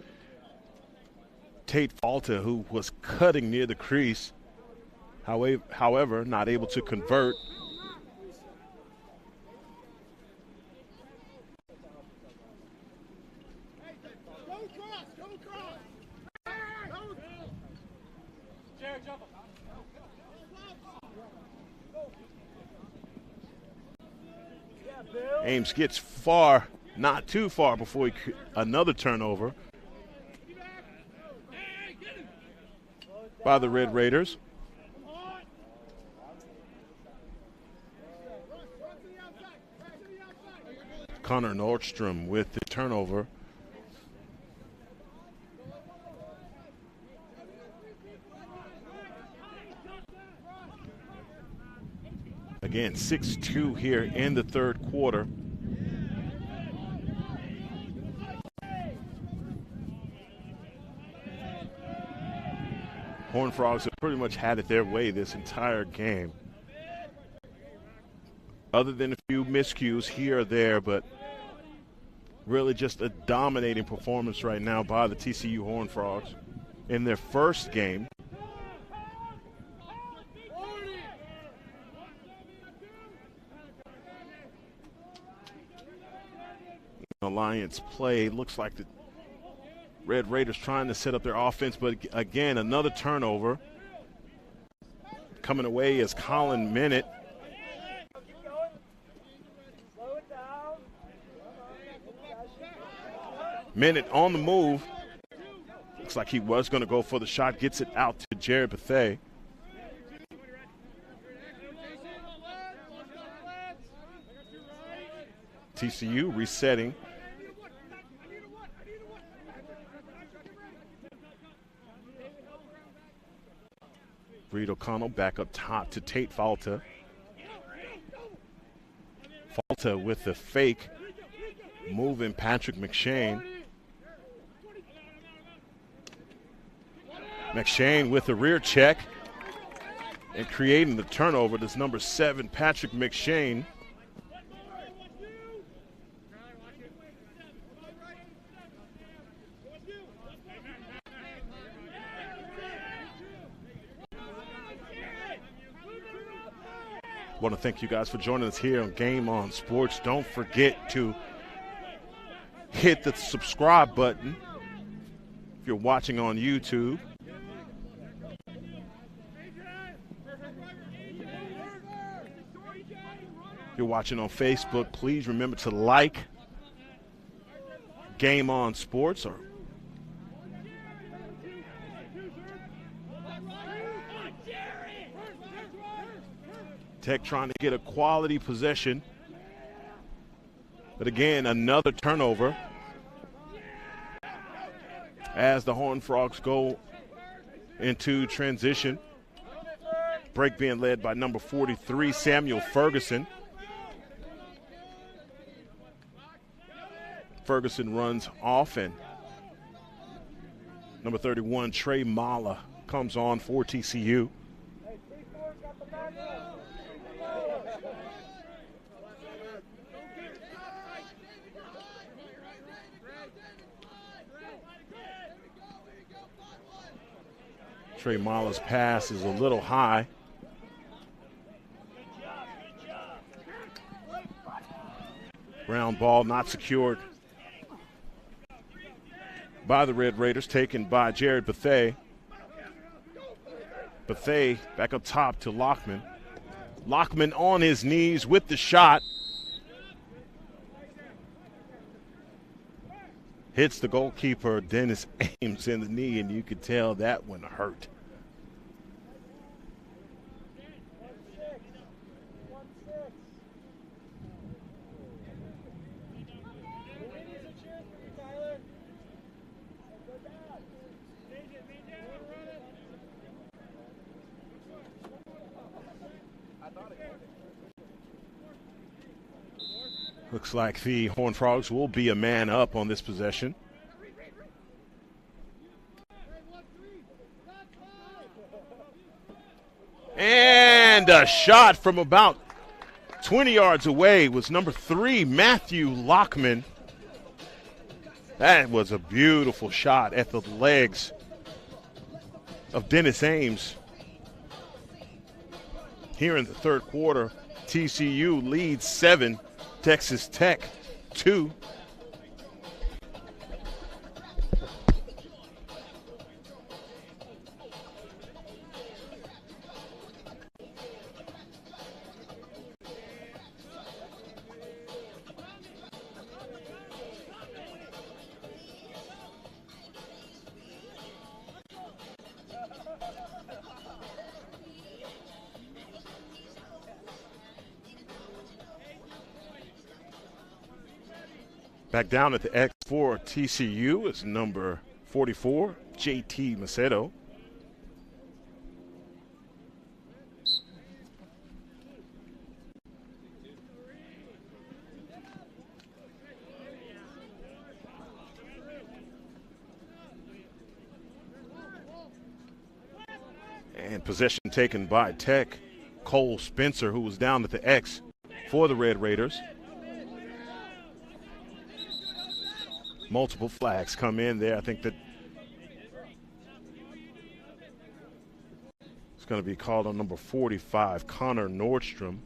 Tate Falta, who was cutting near the crease. However, not able to convert. Ames gets far, not too far before another turnover by the Red Raiders. Connor Nordstrom with the turnover. Again, 6-2 here in the third quarter. Horned Frogs have pretty much had it their way this entire game. Other than a few miscues here or there, but really just a dominating performance right now by the TCU Horned Frogs in their first game. Alliance play. Looks like the Red Raiders trying to set up their offense, but again, another turnover. Coming away is Colin Minute. Minute on the move. Looks like he was going to go for the shot. Gets it out to Jared Bethea. TCU resetting. Reed O'Connell back up top to Tate Falta. Falta with the fake. Moving Patrick McShane. McShane with the rear check and creating the turnover. This number 7, Patrick McShane. I want to thank you guys for joining us here on Game On Sports. Don't forget to hit the subscribe button if you're watching on YouTube. you're watching on Facebook, please remember to like Game On Sports. Or Tech trying to get a quality possession. But again, another turnover as the Horned Frogs go into transition. Break being led by number 43, Samuel Ferguson. Ferguson runs off, and number 31, Trey Mala, comes on for TCU. Trey Mala's pass is a little high. Ground ball not secured by the Red Raiders, taken by Jared Bethea. Bethea back up top to Lockman. Lockman on his knees with the shot. Hits the goalkeeper, Dennis Ames, in the knee, and you could tell that one hurt. Looks like the Horned Frogs will be a man up on this possession. And a shot from about 20 yards away was number 3, Matthew Lockman. That was a beautiful shot at the legs of Dennis Ames. Here in the third quarter, TCU leads 7, Texas Tech 2. Back down at the X for TCU is number 44, JT Macedo. And possession taken by Tech. Cole Spencer, who was down at the X for the Red Raiders. Multiple flags come in there. I think that it's going to be called on number 45, Connor Nordstrom.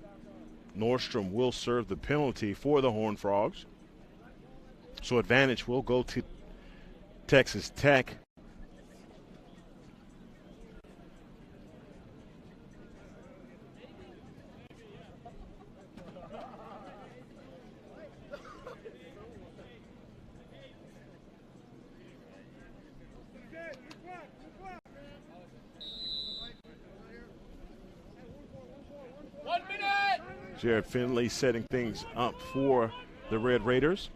Nordstrom will serve the penalty for the Horned Frogs. So advantage will go to Texas Tech. Jared Finley setting things up for the Red Raiders.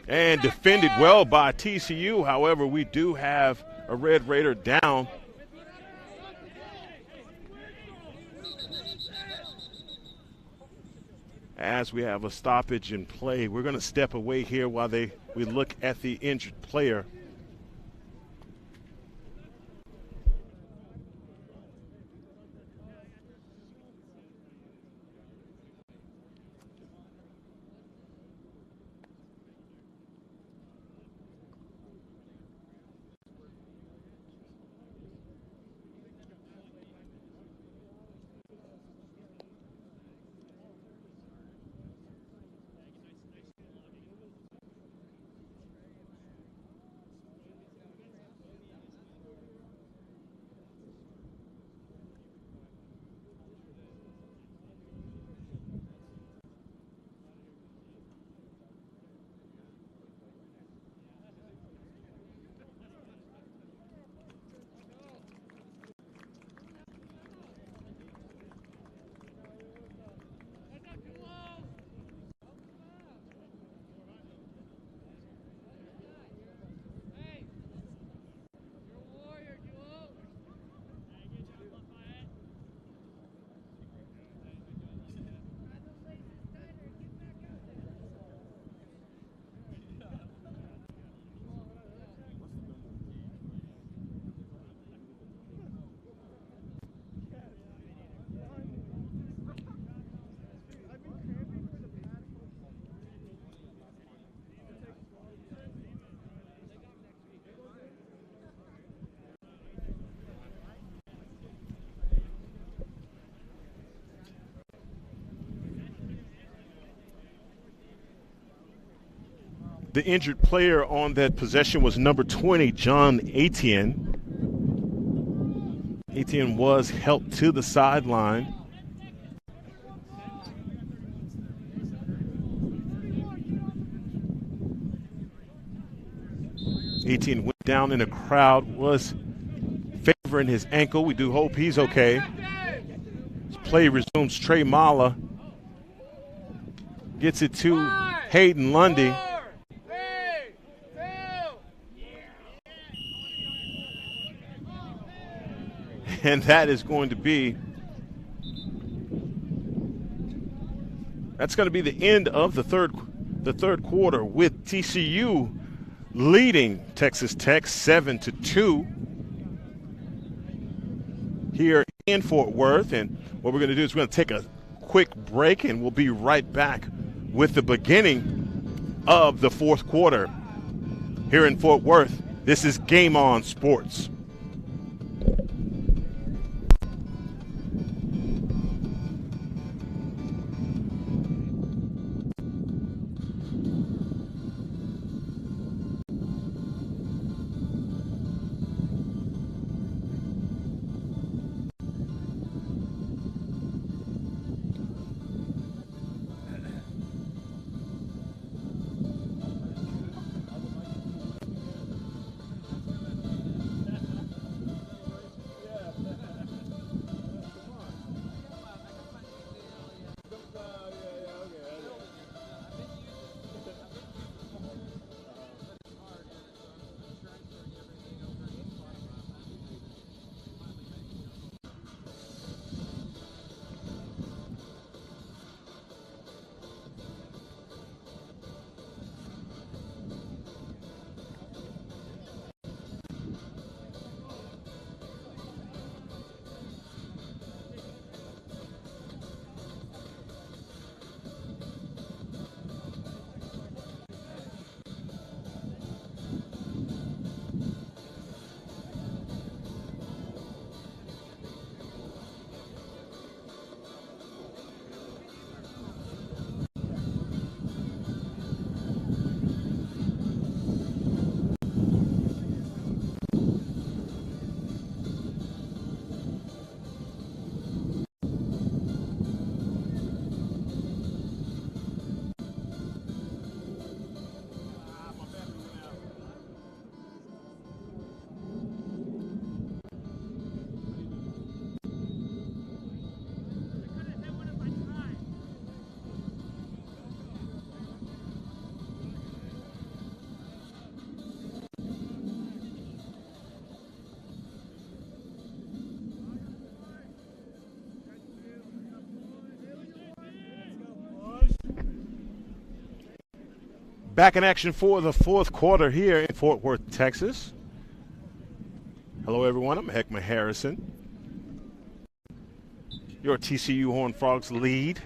And defended well by TCU. However, we do have a Red Raider down. As we have a stoppage in play, we're going to step away here while we look at the injured player. The injured player on that possession was number 20, John Etienne. Etienne was helped to the sideline. Etienne went down in a crowd, was favoring his ankle. We do hope he's okay. As play resumes, Trey Mala gets it to Hayden Lundy. And that is going to be the end of the third quarter, with TCU leading Texas Tech 7-2 here in Fort Worth. And what we're going to do is we're going to take a quick break, and we'll be right back with the beginning of the fourth quarter here in Fort Worth. This is Game On Sports. Back in action for the fourth quarter here in Fort Worth, Texas. Hello, everyone. I'm Heckma Harrison. Your TCU Horned Frogs lead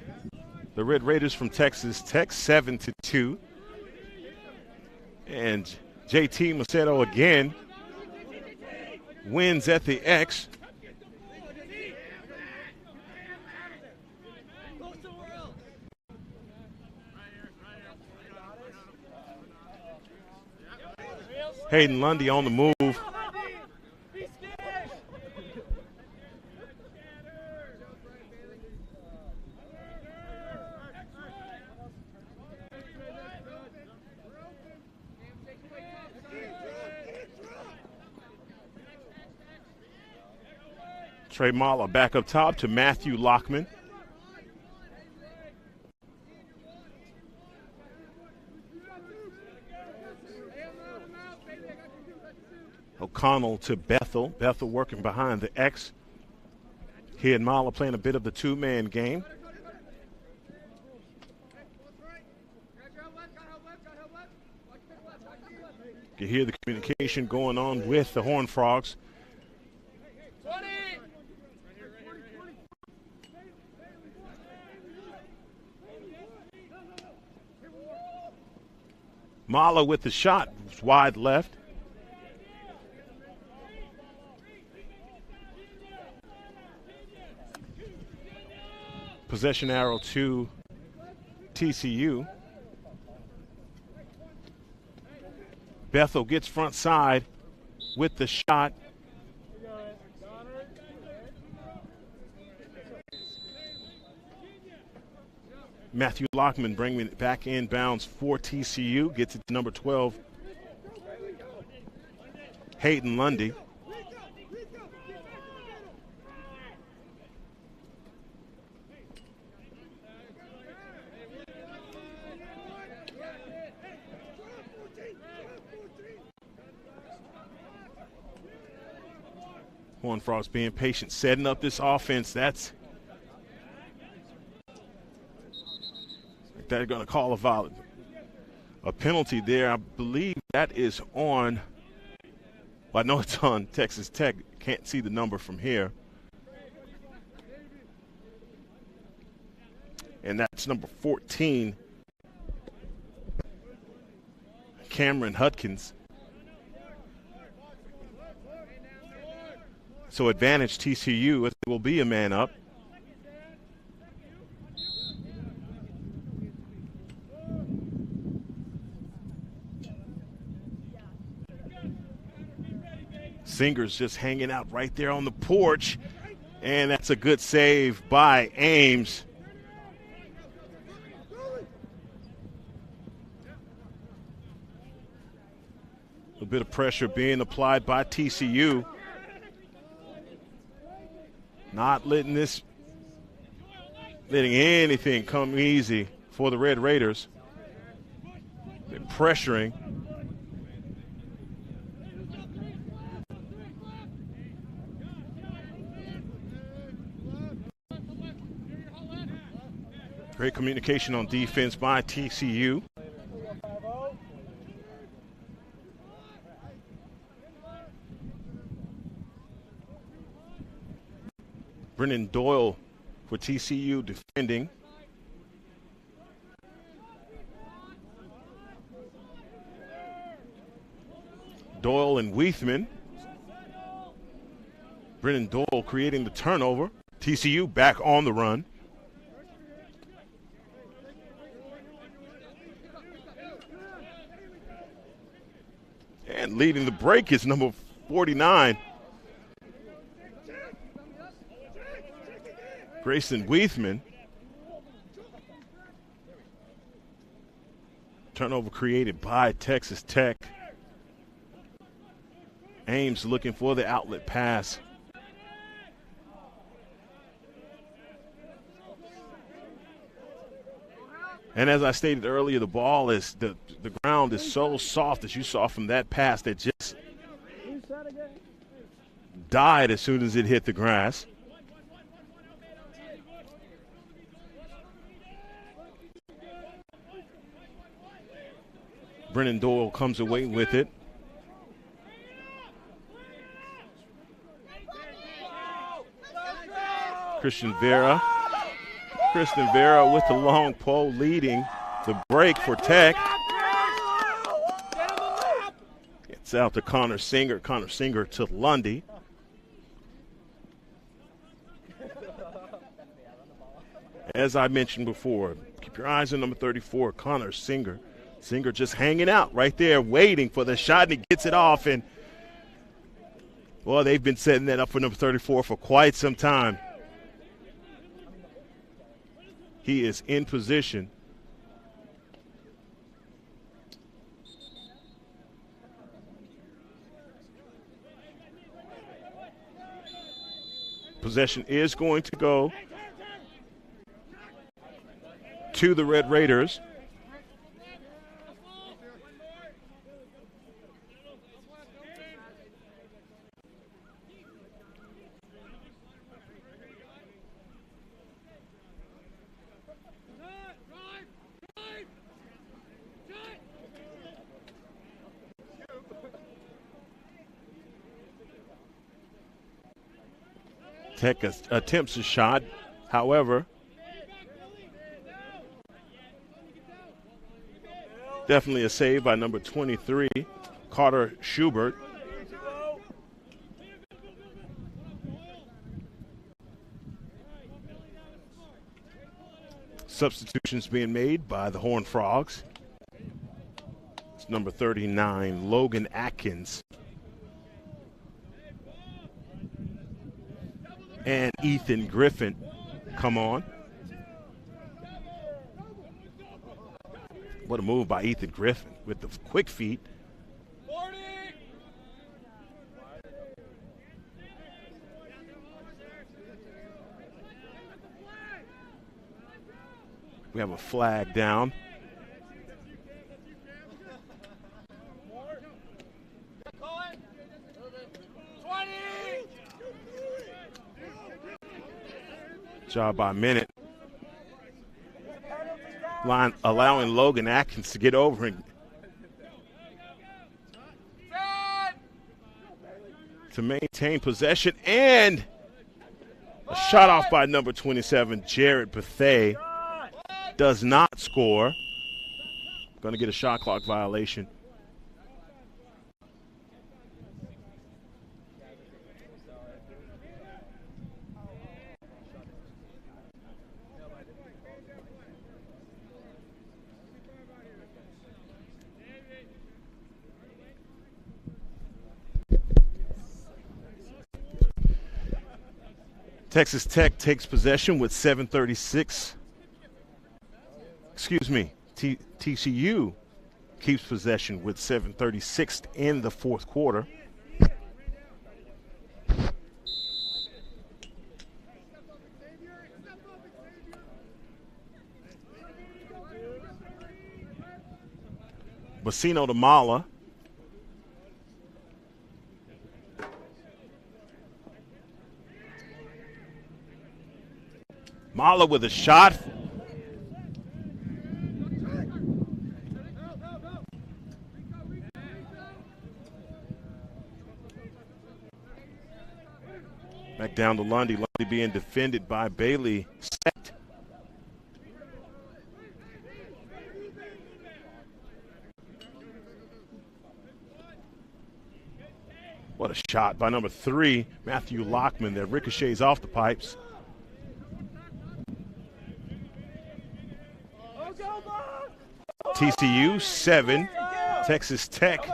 the Red Raiders from Texas Tech 7-2. And JT Macedo again wins at the X. Hayden Lundy on the move. Trey Mala back up top to Matthew Lockman. O'Connell to Bethel. Bethel working behind the X. He and Mala playing a bit of the two-man game. You hear the communication going on with the Horned Frogs. Mala with the shot, wide left. Possession arrow to TCU. Bethel gets front side with the shot. Matthew Lockman bringing it back inbounds for TCU. Gets it to number 12, Hayden Lundy. Horned Frogs being patient, setting up this offense. They're going to call a penalty there. I believe that is on. Well, I know it's on Texas Tech. Can't see the number from here. And that's number 14, Cameron Hutkins. So advantage TCU. It will be a man up. Singer's just hanging out right there on the porch. And that's a good save by Ames. A bit of pressure being applied by TCU. Not letting anything come easy for the Red Raiders. They're pressuring. Great communication on defense by TCU. Brennan Doyle for TCU defending. Doyle and Weithman. Brennan Doyle creating the turnover. TCU back on the run. And leading the break is number 49. Grayson Weithman. Turnover created by Texas Tech. Ames looking for the outlet pass. And as I stated earlier, the ball is the ground is so soft, as you saw from that pass, that just died as soon as it hit the grass. Brennan Doyle comes away with it. Kristen Vera with the long pole leading the break for Tech. Gets out to Connor Singer. Connor Singer to Lundy. As I mentioned before, keep your eyes on number 34, Connor Singer. Singer just hanging out right there, waiting for the shot, and he gets it off. And, well, they've been setting that up for number 34 for quite some time. He is in position. Possession is going to go to the Red Raiders. Tech attempts a shot, however, definitely a save by number 23, Carter Schubert. Substitutions being made by the Horned Frogs. number 39, Logan Atkins. And Ethan Griffin come on. What a move by Ethan Griffin with the quick feet. We have a flag down. Job by Minute. Line allowing Logan Atkins to get over and to maintain possession, and a shot off by number 27, Jared Bethay. Does not score. Going to get a shot clock violation. Texas Tech takes possession with 7:36. Excuse me, TCU keeps possession with 7:36 in the fourth quarter. Bacino to Mala. Mala with a shot. Back down to Lundy. Lundy being defended by Bailey. Set. What a shot by number 3, Matthew Lockman, that ricochets off the pipes. TCU 7, Texas Tech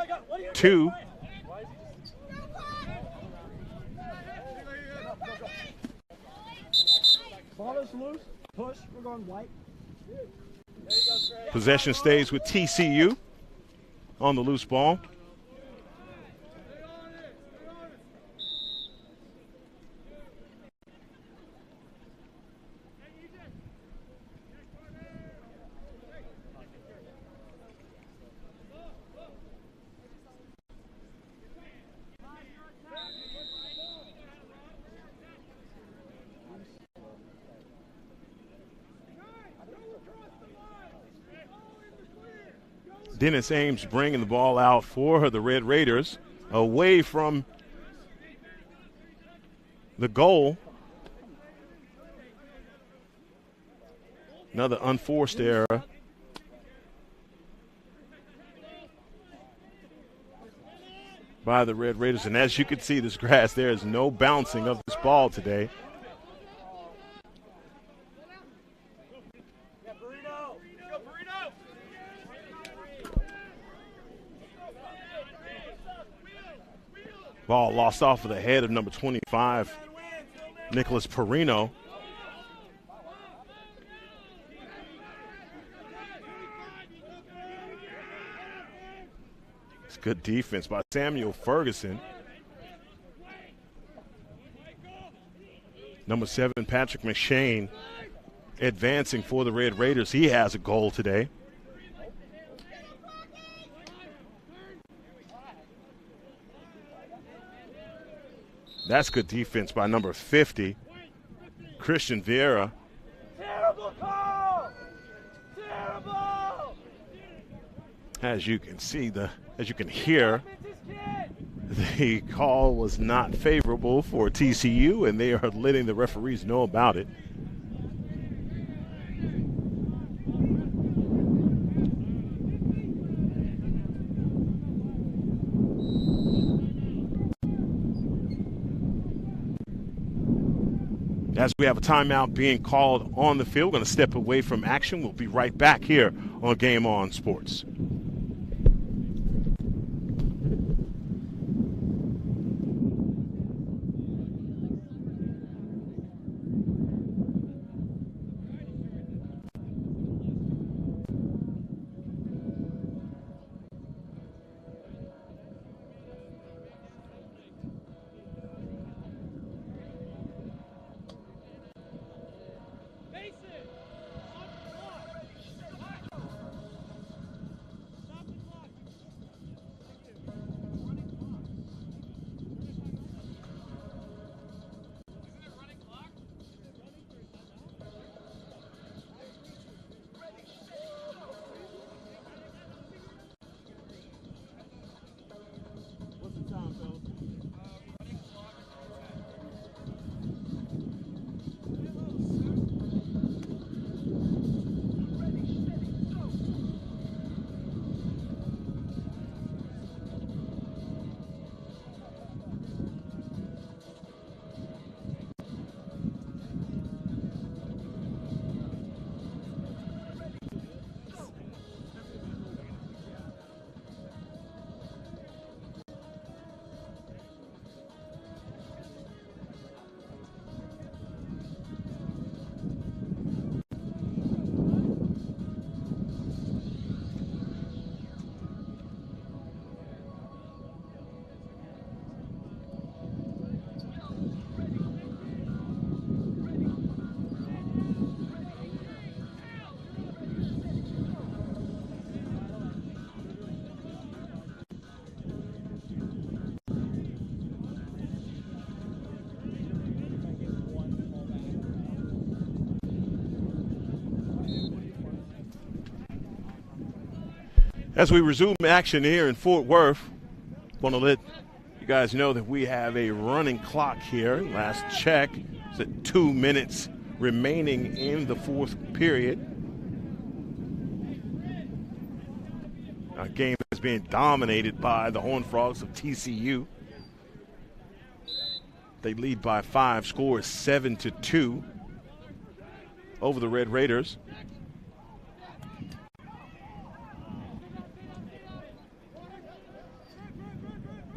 2. Ball is loose. Push. We're going white. Possession stays with TCU on the loose ball. Dennis Ames bringing the ball out for the Red Raiders, away from the goal. Another unforced error. By the Red Raiders, and as you can see, this grass, there is no bouncing of this ball today. Ball lost off of the head of number 25, Nicholas Perino. It's good defense by Samuel Ferguson. Number 7, Patrick McShane, advancing for the Red Raiders. He has a goal today. That's good defense by number 50, Christian Vieira. Terrible call! Terrible! As you can see, as you can hear, the call was not favorable for TCU, and they are letting the referees know about it. As we have a timeout being called on the field, we're going to step away from action. We'll be right back here on Game On Sports. As we resume action here in Fort Worth, want to let you guys know that we have a running clock here. Last check is at 2 minutes remaining in the fourth period. Our game is being dominated by the Horned Frogs of TCU. They lead by 5, score is 7-2 over the Red Raiders.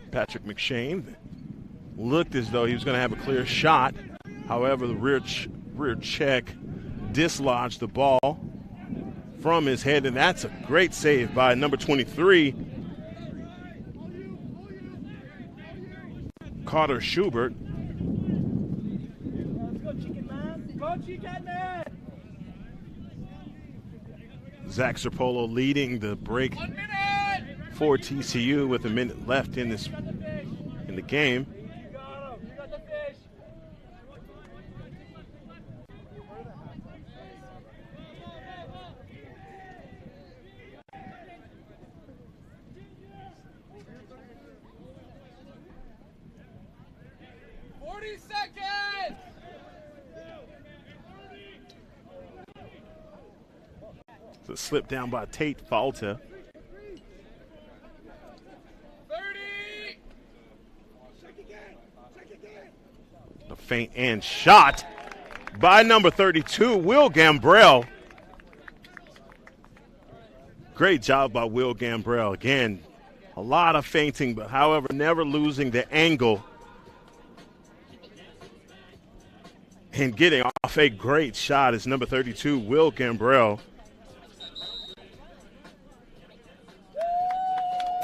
Patrick McShane looked as though he was going to have a clear shot. However, the rear check dislodged the ball from his head, and that's a great save by number 23, Carter Schubert. Let's go, chicken man. Go, chicken man. Zach Serpolo leading the break for TCU with a minute left in the game. You got him. You got the fish. It's a slip down by Tate Falta. 30. The feint and shot by number 32, Will Gambrell. Great job by Will Gambrell. Again, a lot of feinting, but however, never losing the angle and getting off a great shot is number 32, Will Gambrell.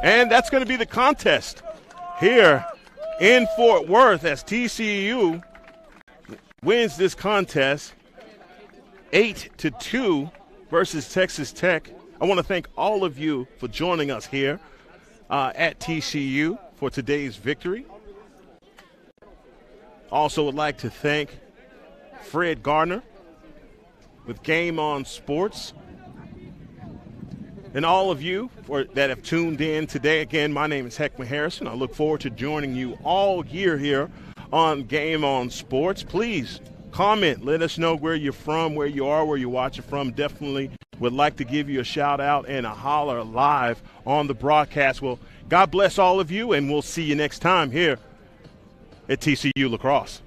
And that's going to be the contest here in Fort Worth as TCU wins this contest 8-2 versus Texas Tech. I want to thank all of you for joining us here at TCU for today's victory. Also would like to thank Fred Gardner with Game On Sports. And all of you that have tuned in today. Again, my name is Heckman Harrison. I look forward to joining you all year here on Game On Sports. Please comment. Let us know where you're from, where you are, where you're watching from. Definitely would like to give you a shout out and a holler live on the broadcast. Well, God bless all of you, and we'll see you next time here at TCU Lacrosse.